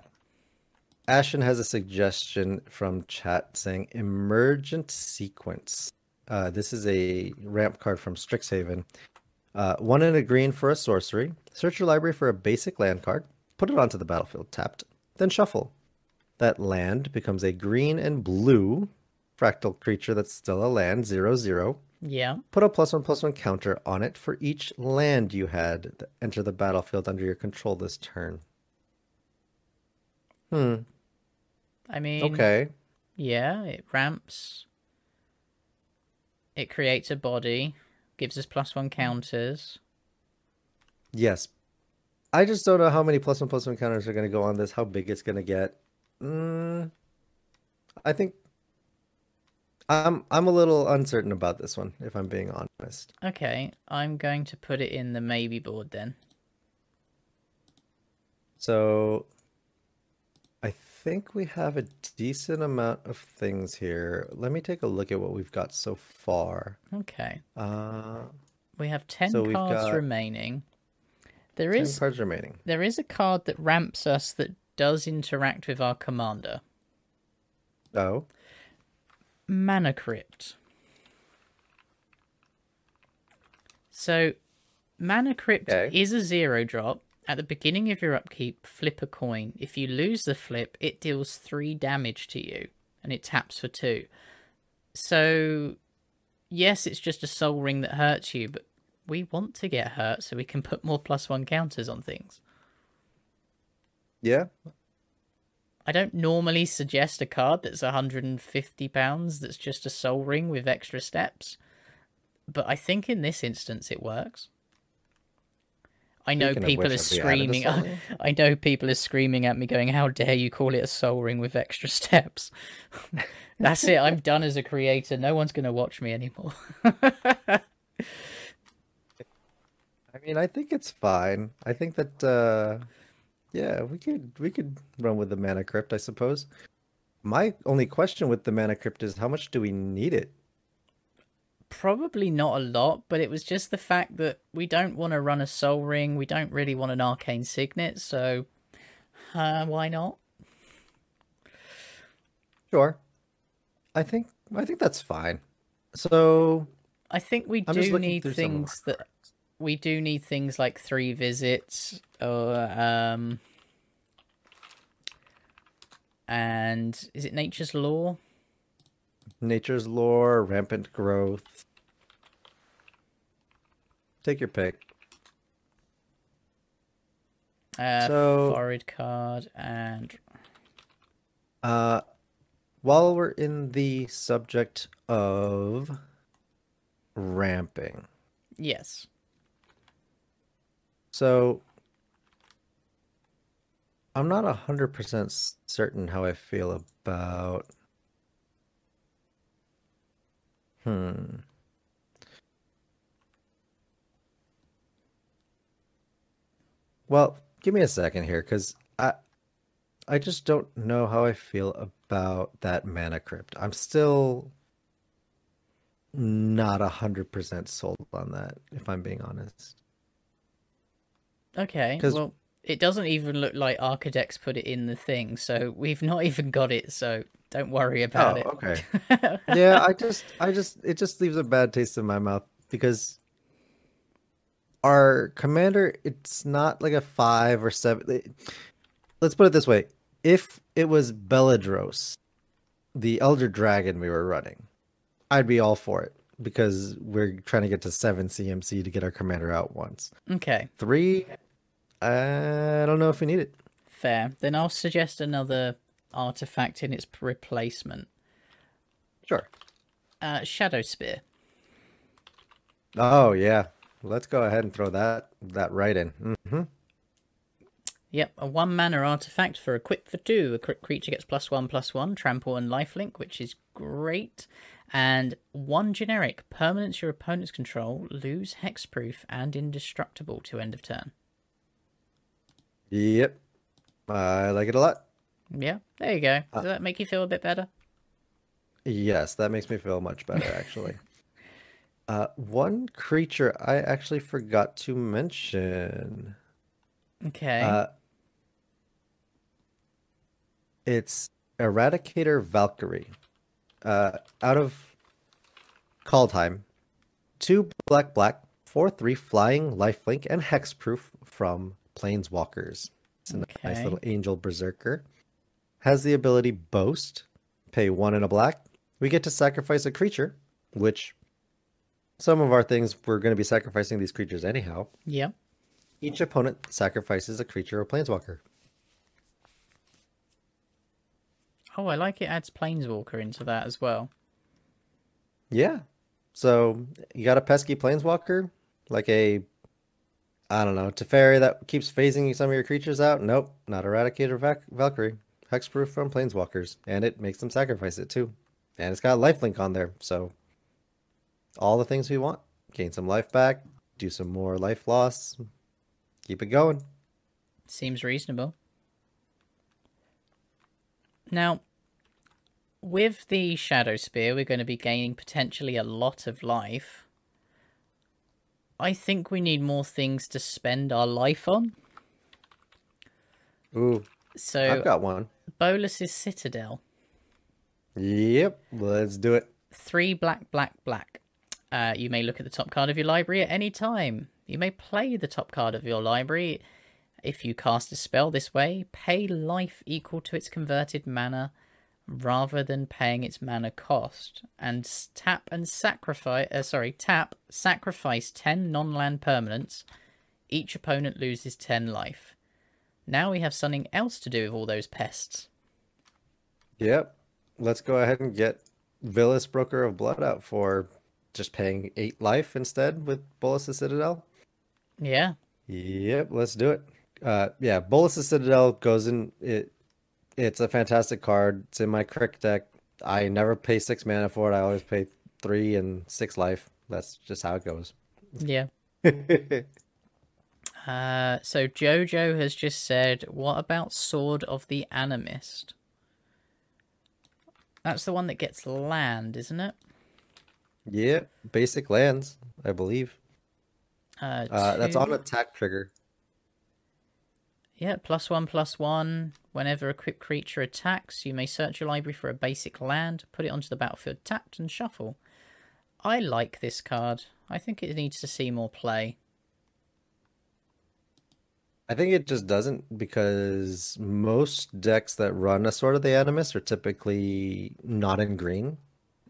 Ashen has a suggestion from chat saying Emergent Sequence. This is a ramp card from Strixhaven. 1 and a green for a sorcery. Search your library for a basic land card. Put it onto the battlefield tapped. Then shuffle. That land becomes a green and blue fractal creature that's still a land, 0/0. Yeah. Put a +1/+1 counter on it for each land you had enter the battlefield under your control this turn. I mean, okay. Yeah, it ramps. It creates a body, gives us +1 counters. Yes. I just don't know how many +1/+1 counters are going to go on this, how big it's going to get. I think I'm a little uncertain about this one, if I'm being honest. Okay, I'm going to put it in the maybe board then. So I think we have a decent amount of things here. Let me take a look at what we've got so far. Okay, Uh, we have 10 so we've cards got remaining. There 10 is cards remaining. there is a card that ramps us that does interact with our commander. Oh, Mana Crypt. So, Mana Crypt okay. is a 0-drop. At the beginning of your upkeep, flip a coin. If you lose the flip, it deals 3 damage to you, and it taps for 2. So, yes, it's just a soul ring that hurts you, but we want to get hurt so we can put more +1 counters on things. Yeah. I don't normally suggest a card that's £150 that's just a soul ring with extra steps, but I think in this instance it works. I know Speaking of people which, are have we added a screaming. soul ring? I know people are screaming at me, going, "How dare you call it a soul ring with extra steps?" That's it. I'm done as a creator. No one's going to watch me anymore. I mean, I think it's fine. I think that yeah, we could run with the mana crypt, I suppose. My only question with the mana crypt is how much do we need it? Probably not a lot, but it was just the fact that we don't want to run a soul ring. We don't really want an arcane signet, so why not? Sure. I think that's fine. So I think we I'm just do looking need through some of our things that cards. we do need things like 3 visits, or and is it Nature's Law? Nature's lore, rampant growth. Take your pick. So, Forward card, and uh, while we're in the subject of ramping, yes. so I'm not 100% certain how I feel about. Hmm. Well, give me a second here, because I just don't know how I feel about that mana crypt. I'm still not 100% sold on that, if I'm being honest. Okay, Because well, it doesn't even look like Archideks put it in the thing, so we've not even got it, so don't worry about oh, it. okay. Yeah, it just leaves a bad taste in my mouth because our commander, it's not like a 5 or 7. Let's put it this way. If it was Beladros, the Elder Dragon we were running, I'd be all for it because we're trying to get to 7 CMC to get our commander out once. Okay, 3, I don't know if we need it. fair. Then I'll suggest another artifact in its replacement. Sure. Shadow Spear. Oh, yeah. Let's go ahead and throw that right in. Yep, a 1 mana artifact for equip for 2. A creature gets +1/+1, trample and lifelink, which is great. And 1 generic, permanents your opponent's control, lose hexproof and indestructible to end of turn. Yep. I like it a lot. Yeah, there you go. Uh, Does that make you feel a bit better? yes, that makes me feel much better, actually. One creature I actually forgot to mention. Okay. Uh, it's Eradicator Valkyrie. Out of Call Time, 2 black, 4/3 flying, lifelink, and hexproof from Planeswalkers. It's a nice Okay. little angel berserker. Has the ability Boast. Pay 1 and a black. We get to sacrifice a creature, which some of our things we're going to be sacrificing these creatures anyhow. Yeah. Each opponent sacrifices a creature or planeswalker. Oh, I like it adds Planeswalker into that as well. Yeah. So you got a pesky planeswalker, like a, I don't know, Teferi that keeps phasing some of your creatures out? Nope, not Eradicator Valkyrie. Hexproof from planeswalkers, and it makes them sacrifice it too. and it's got lifelink on there. So all the things we want. Gain some life back, do some more life loss, keep it going. Seems reasonable. Now, with the Shadow Spear, we're going to be gaining potentially a lot of life. I think we need more things to spend our life on. Ooh, So, I've got one. Bolus's Citadel. Yep, let's do it. 3 black, black, black. You may look at the top card of your library at any time. You may play the top card of your library. If you cast a spell this way, pay life equal to its converted mana rather than paying its mana cost. And tap, sacrifice 10 non-land permanents. Each opponent loses 10 life. Now we have something else to do with all those pests. Yep, let's go ahead and get Villas Broker of Blood out for just paying 8 life instead with Bolus's Citadel. Yeah. Yep, let's do it. Yeah, Bolus's Citadel goes in. It's a fantastic card. It's in my Crick deck. I never pay 6 mana for it. I always pay 3 and 6 life. That's just how it goes. Yeah. So Jojo has just said, what about Sword of the Animist? That's the one that gets land, isn't it? Yeah, basic lands, I believe. That's on attack trigger. Yeah, +1/+1. Whenever a equipped creature attacks, you may search your library for a basic land, put it onto the battlefield tapped, and shuffle. I like this card. I think it needs to see more play. I think it just doesn't because most decks that run a Sword of the Animus are typically not in green,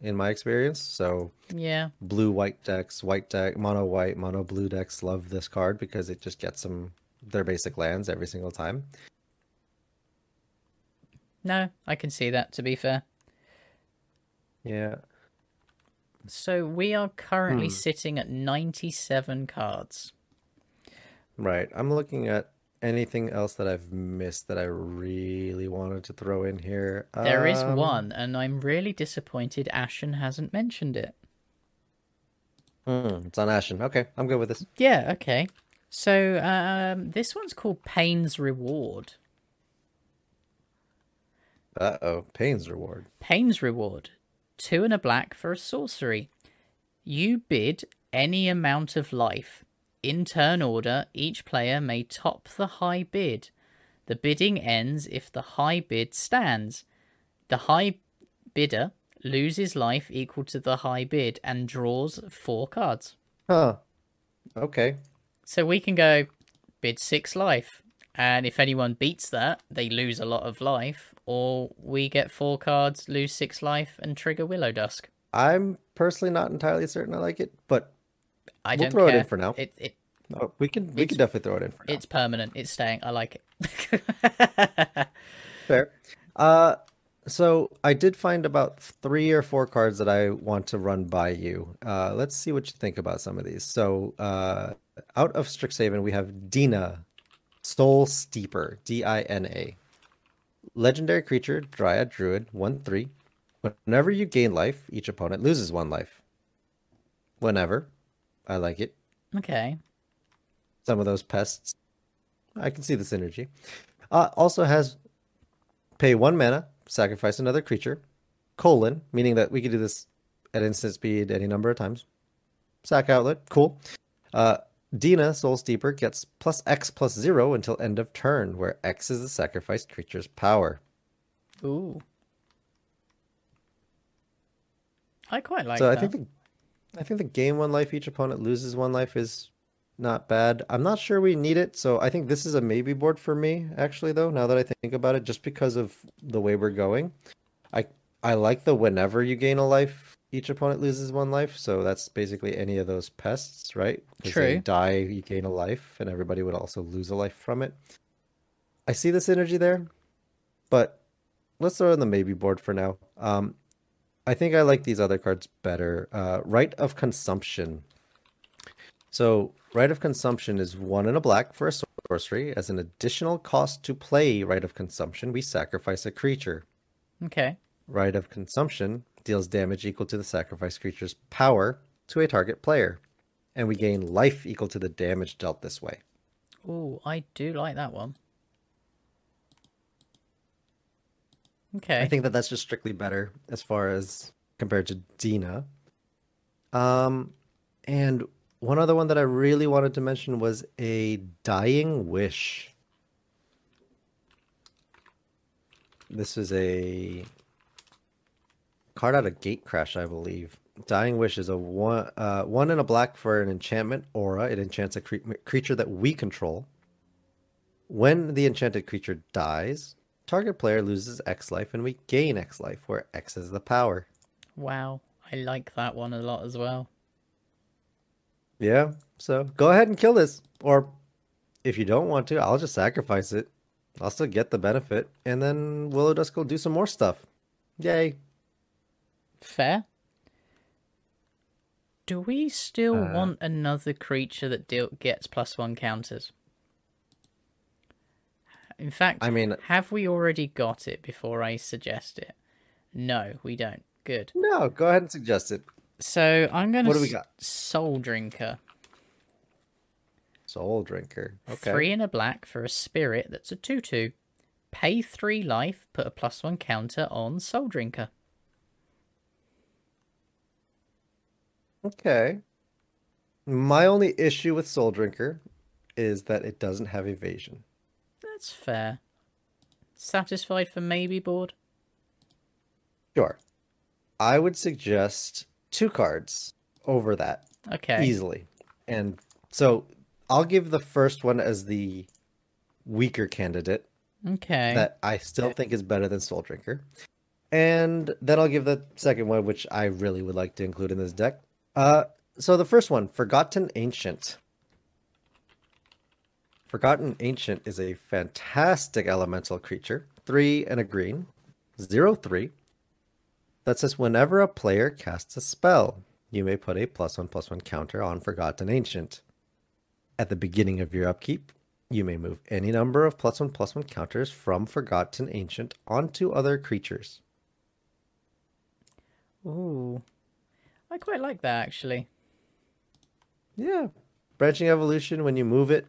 in my experience. So Yeah. blue-white decks, white deck, mono-white, mono-blue decks love this card because it just gets them their basic lands every single time. No, I can see that, to be fair. Yeah. So we are currently sitting at 97 cards. Right. I'm looking at anything else that I've missed that I really wanted to throw in here. There is one, and I'm really disappointed Ashen hasn't mentioned it. It's on Ashen. Okay, I'm good with this. Yeah, okay. So this one's called Pain's Reward. Uh-oh, Pain's Reward. Pain's Reward. 2 and a black for a sorcery. You bid any amount of life. In turn order, each player may top the high bid. The bidding ends if the high bid stands. The high bidder loses life equal to the high bid and draws 4 cards. Huh. Okay. So we can go bid 6 life. And if anyone beats that, they lose a lot of life. Or we get 4 cards, lose 6 life, and trigger Willowdusk. I'm personally not entirely certain I like it, but I we'll don't throw care. it in for now. Oh, we can definitely throw it in for now. It's permanent. It's staying. I like it. Fair. So I did find about 3 or 4 cards that I want to run by you. Let's see what you think about some of these. So out of Strixhaven, we have Dina, Soul Steeper, Dina. Legendary creature, Dryad Druid, 1/3. Whenever you gain life, each opponent loses 1 life. Whenever. I like it. Okay. Some of those pests. I can see the synergy. Also has pay 1 mana, sacrifice another creature, meaning that we can do this at instant speed any number of times. Sack outlet, cool. Dina, Soul Steeper, gets +X+0 until end of turn, where X is the sacrificed creature's power. Ooh. I quite like So that. I think the gain 1 life, each opponent loses 1 life is not bad. I'm not sure we need it, so I think this is a maybe board for me, actually, though, now that I think about it, just because of the way we're going. I like the whenever you gain a life, each opponent loses 1 life, so that's basically any of those pests, right? Because they True. die, you gain a life, and everybody would also lose a life from it. I see the synergy there, but let's throw it on the maybe board for now. I think I like these other cards better. Rite of Consumption. So, Rite of Consumption is 1 and a black for a sorcery. As an additional cost to play Rite of Consumption, we sacrifice a creature. Okay. Rite of Consumption deals damage equal to the sacrificed creature's power to a target player, and we gain life equal to the damage dealt this way. Ooh, I do like that one. Okay. I think that that's just strictly better as far as compared to Dina. And one other one that I really wanted to mention was a Dying Wish. This is a card out of Gatecrash, I believe. Dying Wish is a one in a black for an enchantment aura. It enchants a creature that we control. When the enchanted creature dies, target player loses X life and we gain X life, where X is the power. Wow, I like that one a lot as well. Yeah, so go ahead and kill this. Or if you don't want to, I'll just sacrifice it. I'll still get the benefit. And then Willowdusk will do some more stuff. Yay. Fair. Do we still want another creature that gets +1 counters? In fact, I mean, have we already got it before I suggest it? No, we don't. Good. no, go ahead and suggest it. So I'm going to... What do we got? Soul Drinker. Soul Drinker. Okay. 3 in a black for a spirit that's a 2/2. Pay 3 life, put a +1 counter on Soul Drinker. Okay. My only issue with Soul Drinker is that it doesn't have evasion. That's fair. Satisfied for maybe board? Sure. I would suggest 2 cards over that. Okay. Easily. And so I'll give the first one as the weaker candidate Okay. that I still think is better than Soul Drinker. And then I'll give the second one, which I really would like to include in this deck. So the first one, Forgotten Ancient. Forgotten Ancient is a fantastic elemental creature. 3 and a green. 0/3. That says whenever a player casts a spell, you may put a +1/+1 counter on Forgotten Ancient. At the beginning of your upkeep, you may move any number of +1/+1 counters from Forgotten Ancient onto other creatures. Ooh. I quite like that, actually. Yeah. Branching Evolution, when you move it,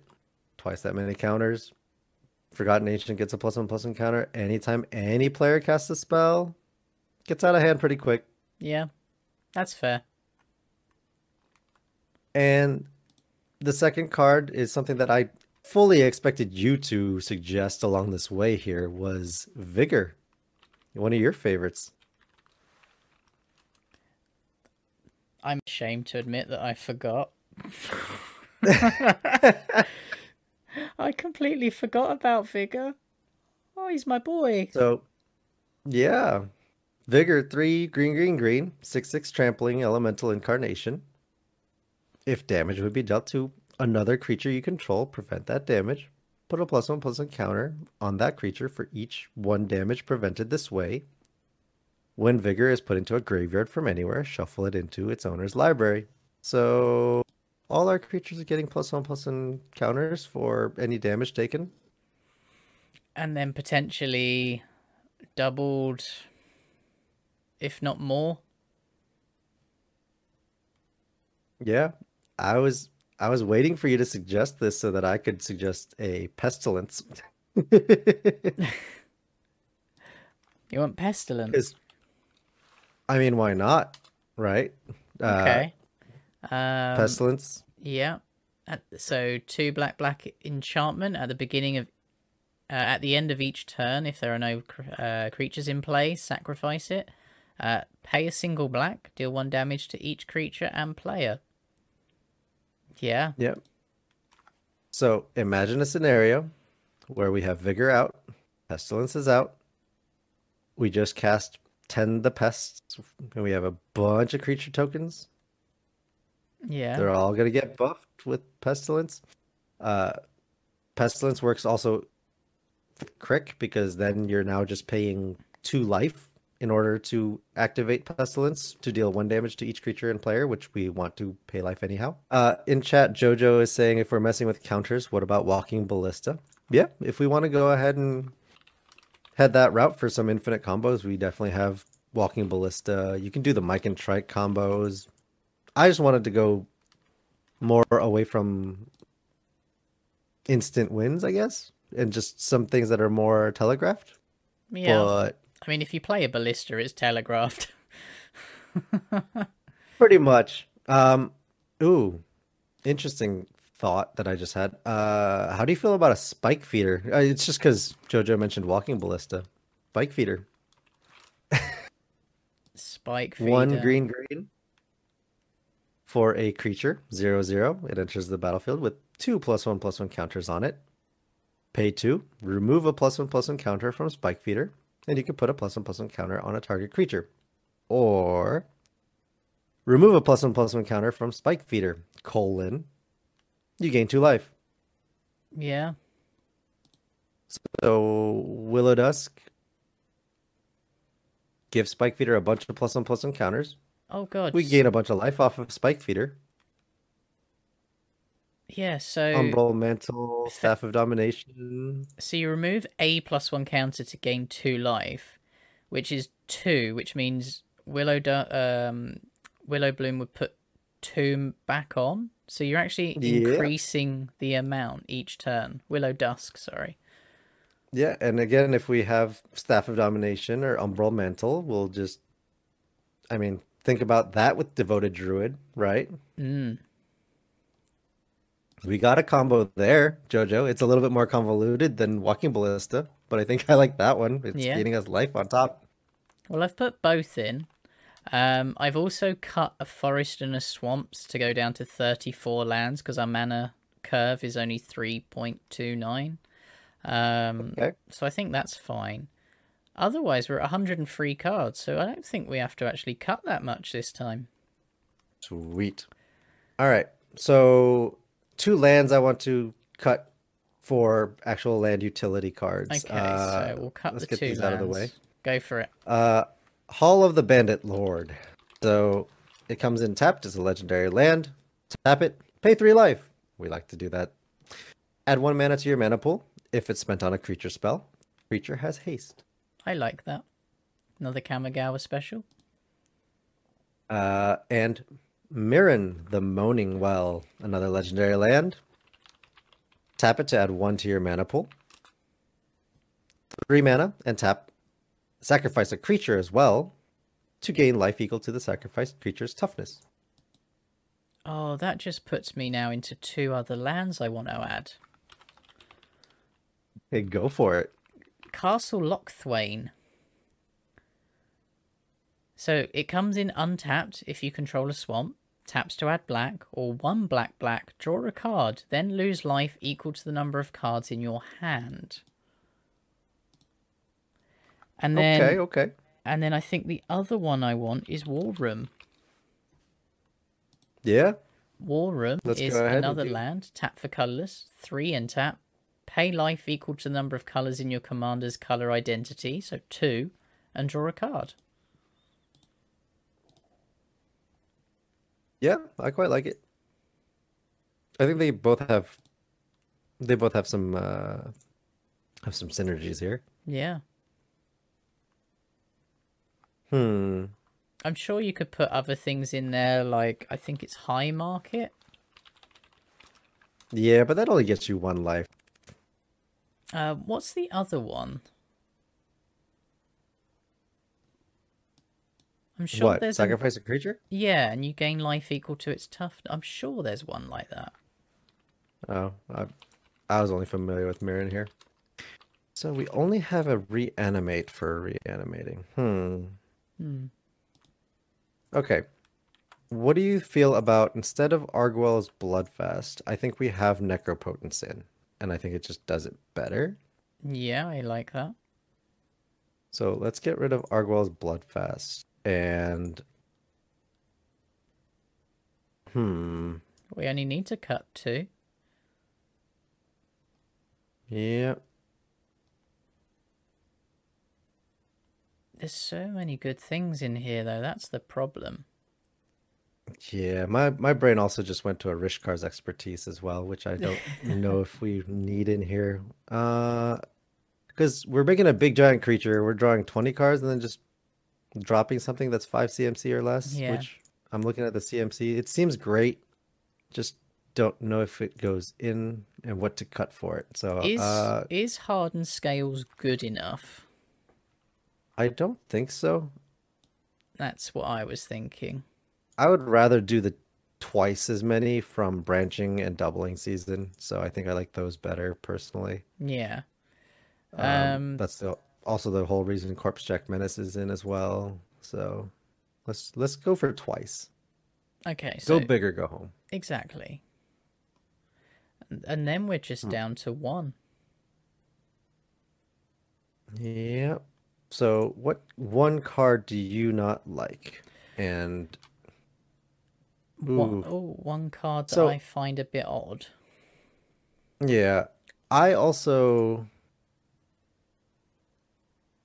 twice that many counters. Forgotten Ancient gets a +1/+1 counter anytime any player casts a spell. Gets out of hand pretty quick. Yeah, that's fair. And the second card is something that I fully expected you to suggest along this way here was Vigor. One of your favorites. I'm ashamed to admit that I forgot. I completely forgot about Vigor. Oh, he's my boy. So, yeah. Vigor, 3 green, 6/6 trampling, elemental incarnation. If damage would be dealt to another creature you control, prevent that damage. Put a +1/+1 counter on that creature for each 1 damage prevented this way. When Vigor is put into a graveyard from anywhere, shuffle it into its owner's library. So all our creatures are getting +1/+1 counters for any damage taken. And then potentially doubled, if not more. Yeah, I was waiting for you to suggest this so that I could suggest a Pestilence. You want Pestilence? I mean, why not? Right? Okay. Pestilence. Yeah. So 2 black enchantment at the beginning of, at the end of each turn. If there are no creatures in play, sacrifice it. Pay a single black, deal 1 damage to each creature and player. Yeah. Yep. So imagine a scenario where we have Vigor out, Pestilence is out. We just cast Tend the Pests, and we have a bunch of creature tokens. Yeah. They're all going to get buffed with Pestilence. Pestilence works also Crick, because then you're now just paying 2 life in order to activate Pestilence to deal 1 damage to each creature and player, which we want to pay life anyhow. In chat, Jojo is saying if we're messing with counters, what about Walking Ballista? Yeah, if we want to go ahead and head that route for some infinite combos, we definitely have Walking Ballista. You can do the Mike and Trike combos. I just wanted to go more away from instant wins, I guess, and just some things that are more telegraphed. Yeah. But I mean, if you play a ballista, it's telegraphed. pretty much. Ooh, interesting thought that I just had. How do you feel about a spike feeder? It's just because JoJo mentioned Walking Ballista. Spike feeder. Spike One feeder. green for a creature, 0/0. It enters the battlefield with 2+1/+1 counters on it. Pay 2, remove a +1/+1 counter from Spike Feeder, and you can put a +1/+1 counter on a target creature. Or remove a +1/+1 counter from Spike Feeder, you gain 2 life. Yeah. So Willowdusk gives Spike Feeder a bunch of +1/+1 counters. Oh god. We gain a bunch of life off of Spike Feeder. Yeah, so Umbral Mantle, Staff of Domination. so you remove a +1 counter to gain 2 life, which is 2, which means Willowbloom would put 2 back on. So you're actually increasing the amount each turn. Willowdusk, sorry. Yeah, and again, if we have Staff of Domination or Umbral Mantle, we'll just, I mean, think about that with Devoted Druid, right? We got a combo there, Jojo. It's a little bit more convoluted than Walking Ballista, but I think I like that one. It's gaining us life on top. Well, I've put both in. I've also cut a forest and a swamps to go down to 34 lands because our mana curve is only 3.29. Okay. So I think that's fine. Otherwise, we're at 103 cards, so I don't think we have to actually cut that much this time. Sweet. All right. So 2 lands I want to cut for actual land utility cards. Okay, so we'll cut let's the get 2 these lands. out of the way. Go for it. Hall of the Bandit Lord. So it comes in tapped as a legendary land. Tap it, pay 3 life. We like to do that. Add 1 mana to your mana pool. If it's spent on a creature spell, creature has haste. I like that. Another Kamigawa special. And Mirren, the Moaning Well, another legendary land. Tap it to add 1 to your mana pool. 3 mana and tap. Sacrifice a creature as well to gain life equal to the sacrificed creature's toughness. Oh, that just puts me now into 2 other lands I want to add. Hey, go for it. Castle Lochthwain. So it comes in untapped if you control a swamp, taps to add black, or 1 black, draw a card, then lose life equal to the number of cards in your hand. And then, Okay. And then I think the other one I want is War Room. Yeah. War Room is go ahead another land, tap for colorless, 3 and tap. Pay life equal to the number of colors in your commander's color identity, so 2, and draw a card. Yeah, I quite like it. I think they both have some synergies here. Yeah. I'm sure you could put other things in there, like, I think it's High Market. Yeah, but that only gets you 1 life. What's the other one? I'm sure there's Sacrifice a creature? Yeah, and you gain life equal to its toughness. I'm sure there's one like that. Oh, I was only familiar with Mirren here. So we only have a reanimate for reanimating. Okay. What do you feel about, instead of Arguel's Bloodfast, I think we have Necropotence in, and I think it just does it better. Yeah, I like that. So let's get rid of Arguel's Bloodfast, and... We only need to cut 2. Yeah. There's so many good things in here, though. That's the problem. Yeah, my brain also just went to a Rishkar's Expertise as well, which I don't know if we need in here. Because we're making a big giant creature, we're drawing 20 cards and then just dropping something that's 5 CMC or less, Yeah. which I'm looking at the CMC. It seems great. Just don't know if it goes in and what to cut for it. So Is hardened scales good enough? I don't think so. That's what I was thinking. I would rather do the twice as many from branching and doubling season. So I think I like those better personally. Yeah. That's also the whole reason Corpse Jack Menace is in as well. So let's go for twice. Okay, Go so big or go home. exactly. And then we're just down to one. Yeah. So what one card do you not like? And One card that So I find a bit odd. yeah, I also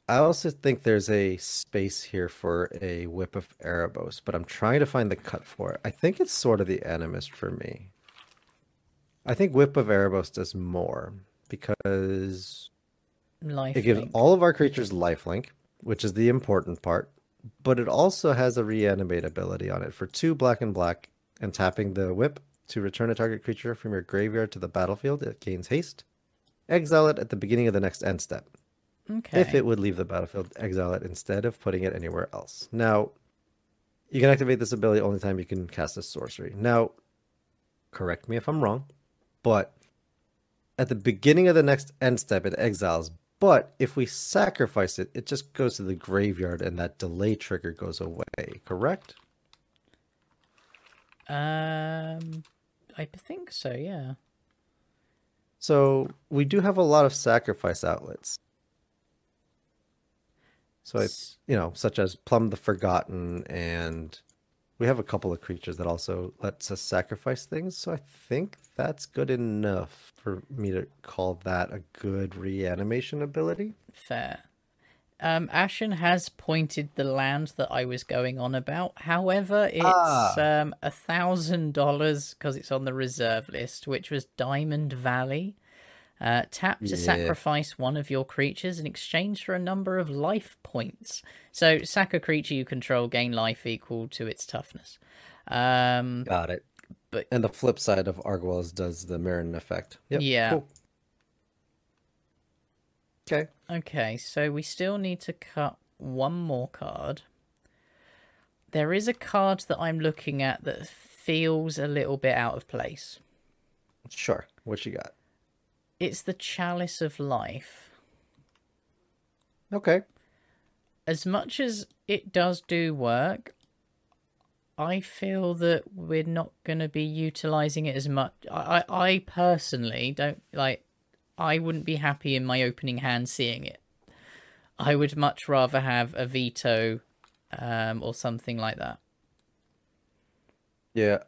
think there's a space here for a Whip of Erebos, but I'm trying to find the cut for it. I think it's sort of the Animist for me. I think Whip of Erebos does more because it gives Lifelink. all of our creatures lifelink, which is the important part, but it also has a reanimate ability on it for 2 black and black, and tapping the whip to return a target creature from your graveyard to the battlefield. It gains haste. Exile it at the beginning of the next end step. If Okay. it would leave the battlefield, exile it instead of putting it anywhere else. Now, you can activate this ability only time you can cast a sorcery. Now, correct me if I'm wrong, but at the beginning of the next end step, it exiles. But if we sacrifice it, it just goes to the graveyard and that delay trigger goes away, correct? I think so, yeah. So we do have a lot of sacrifice outlets. So S- such as Plumb the Forgotten, and we have a couple of creatures that also lets us sacrifice things. So I think that's good enough for me to call that a good reanimation ability. Fair. Ashen has pointed the land that I was going on about. However, it's Ah, $1,000 because it's on the reserve list, which was Diamond Valley. Tap to yeah, sacrifice one of your creatures in exchange for a number of life points. So, sack a creature you control, gain life equal to its toughness. Um, got it. but And the flip side of Argwells does the Marin effect. Yep, yeah, cool. Okay. okay. So we still need to cut one more card. There is a card that I'm looking at that feels a little bit out of place. Sure. What you got? It's the Chalice of Life. Okay. As much as it does do work, I feel that we're not going to be utilizing it as much. I personally don't like. I wouldn't be happy in my opening hand seeing it. I would much rather have a veto, or something like that. Yeah,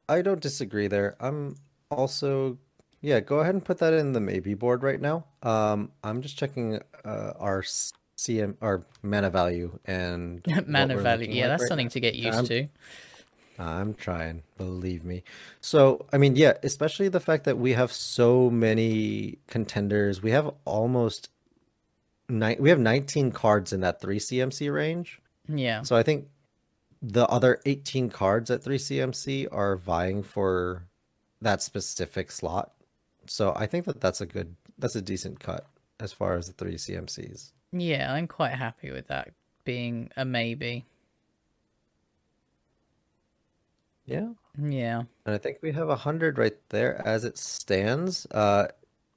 I don't disagree there. I'm also, yeah, go ahead and put that in the maybe board right now. I'm just checking our CM, our mana value and what Mana we're value, looking yeah, like that's right something now. to get used I'm to. I'm trying, believe me. So, I mean, yeah, especially the fact that we have so many contenders. We have almost we have 19 cards in that 3 CMC range. Yeah, So I think the other 18 cards at 3 CMC are vying for that specific slot. So I think that that's a decent cut as far as the 3 CMCs. yeah, I'm quite happy with that being a maybe. Yeah. Yeah. And I think we have 100 right there as it stands.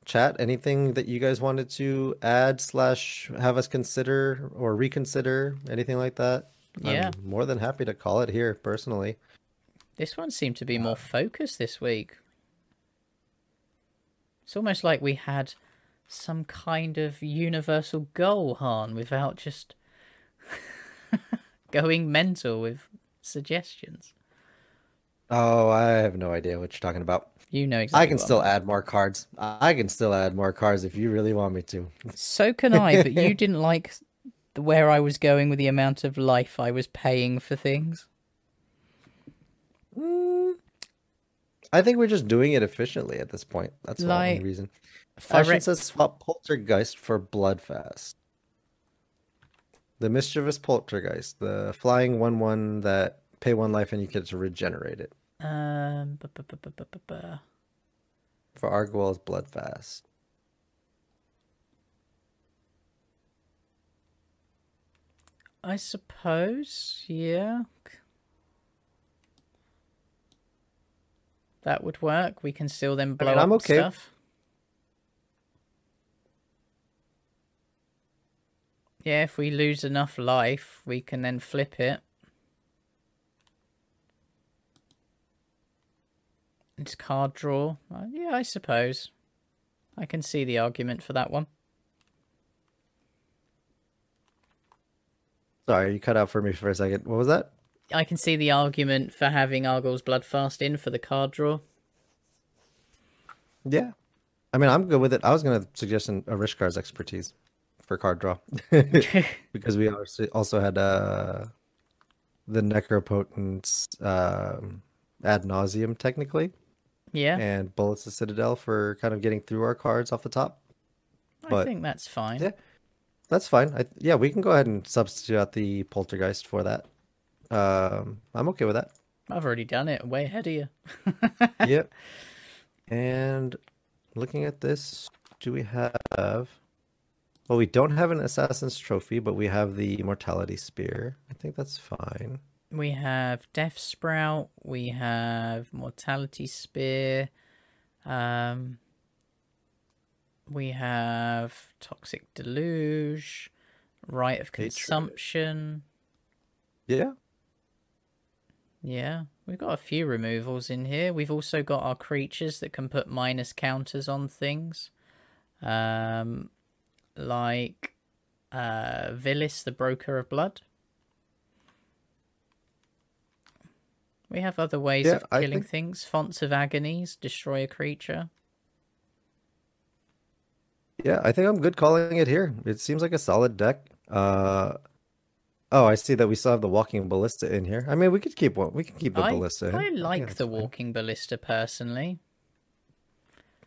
Chat, anything that you guys wanted to add slash have us consider or reconsider, anything like that? Yeah. I'm more than happy to call it here personally. This one seemed to be more focused this week. It's almost like we had some kind of universal goal, Han, without just going mental with suggestions. Oh, I have no idea what you're talking about. You know I exactly can what I still mean. add more cards. I can still add more cards if you really want me to. So can I, but you didn't like where I was going with the amount of life I was paying for things. Mm, I think we're just doing it efficiently at this point. That's the only Like, reason. if I Ashen says swap Poltergeist for Bloodfast. The Mischievous Poltergeist, the flying 1/1 that pay 1 life and you get to regenerate it. Bu- bu- bu- bu- bu- bu- bu. For Argwell's Bloodfast. I suppose, yeah. That would work. We can still then blow I'm up okay. stuff. Yeah, if we lose enough life, we can then flip it. It's card draw. Yeah, I suppose. I can see the argument for that one. Sorry, you cut out for me for a second. What was that? I can see the argument for having Argyl's Bloodfast in for the card draw. Yeah. I mean, I'm good with it. I was going to suggest a Rishkar's expertise for card draw. Because we also had the Necropotence ad nauseum, technically. Yeah. And Bullets of Citadel for kind of getting through our cards off the top. I think that's fine. Yeah, that's fine. Yeah, we can go ahead and substitute out the Poltergeist for that. I'm okay with that. I've already done it. Way ahead of you. Yep. And looking at this, do we have... Well, we don't have an Assassin's Trophy, but we have the Immortality Spear. I think that's fine. We have Death Sprout. We have Mortality Spear. We have Toxic Deluge. Rite of Consumption. Yeah. Yeah, we've got a few removals in here. We've also got our creatures that can put minus counters on things. Like Villis, the Broker of Blood. We have other ways of killing things. Fonts of Agonies, destroy a creature. Yeah, I think I'm good calling it here. It seems like a solid deck. Oh, I see that we still have the Walking Ballista in here. I mean, we could keep one. We can keep the Ballista in. I like the Walking Ballista personally.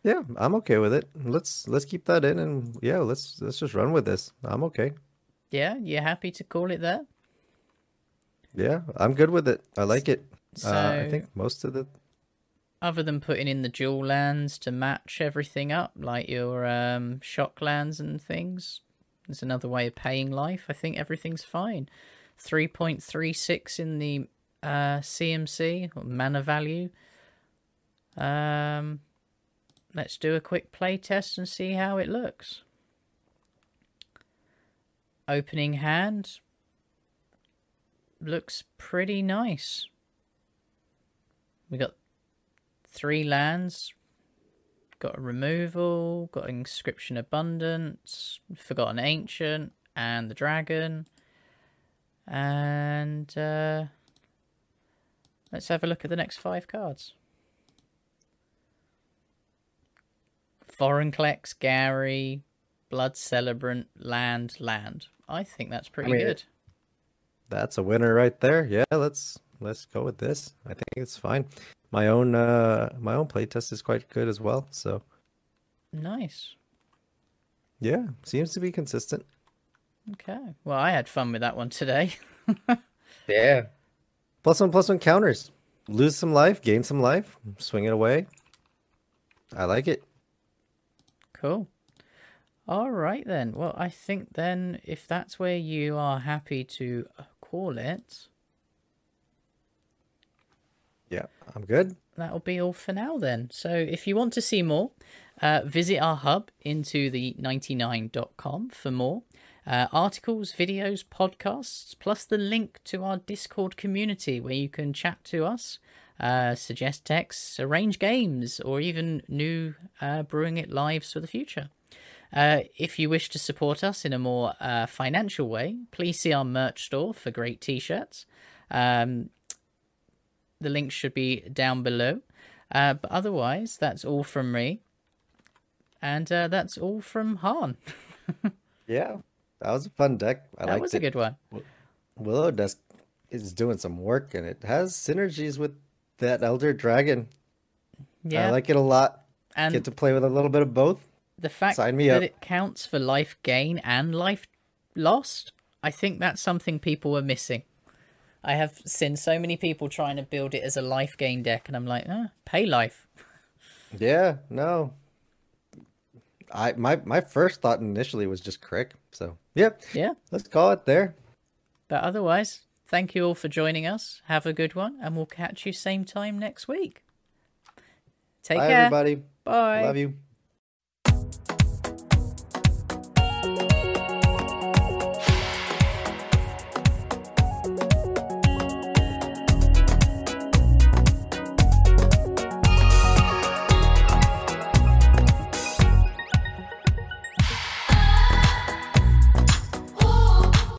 Yeah, I'm okay with it. Let's keep that in, and yeah, let's just run with this. I'm okay. Yeah, you happy to call it there? Yeah, I'm good with it. I like it. So, I think most of the... Other than putting in the dual lands to match everything up, like your shock lands and things, there's another way of paying life. I think everything's fine. 3.36 in the CMC, or mana value. Let's do a quick play test and see how it looks. Opening hand looks pretty nice. We got 3 lands, got a removal, got Inscription Abundance, Forgotten Ancient, and the Dragon. And let's have a look at the next 5 cards. Vorinclex, Gary, Blood Celebrant, Land. I think that's pretty good. That's a winner right there. Yeah, let's go with this. I think it's fine. My own playtest is quite good as well. So nice. Yeah, seems to be consistent. Okay. Well, I had fun with that one today. Yeah. +1/+1 counters. Lose some life, gain some life, swing it away. I like it. Cool. All right then. Well, I think then if that's where you are happy to call it. Yeah, I'm good. That'll be all for now then. So if you want to see more, visit our hub into the 99.com for more articles, videos, podcasts, plus the link to our Discord community where you can chat to us, suggest texts, arrange games, or even new Brewing It lives for the future. If you wish to support us in a more financial way, please see our merch store for great t-shirts. The link should be down below. But otherwise, that's all from me. And that's all from Han. Yeah, that was a fun deck. I liked it. That was a good one. Willowdusk is doing some work, and it has synergies with that Elder Dragon. Yeah. I like it a lot. And get to play with a little bit of both. The fact Sign me that up. it counts for life gain and life lost, I think that's something people are missing. I have seen so many people trying to build it as a life gain deck, and I'm like, pay life. Yeah, no. My first thought initially was just Crick. So yeah, let's call it there. But otherwise, thank you all for joining us. Have a good one, and we'll catch you same time next week. Take care. Bye, everybody. Bye. Love you.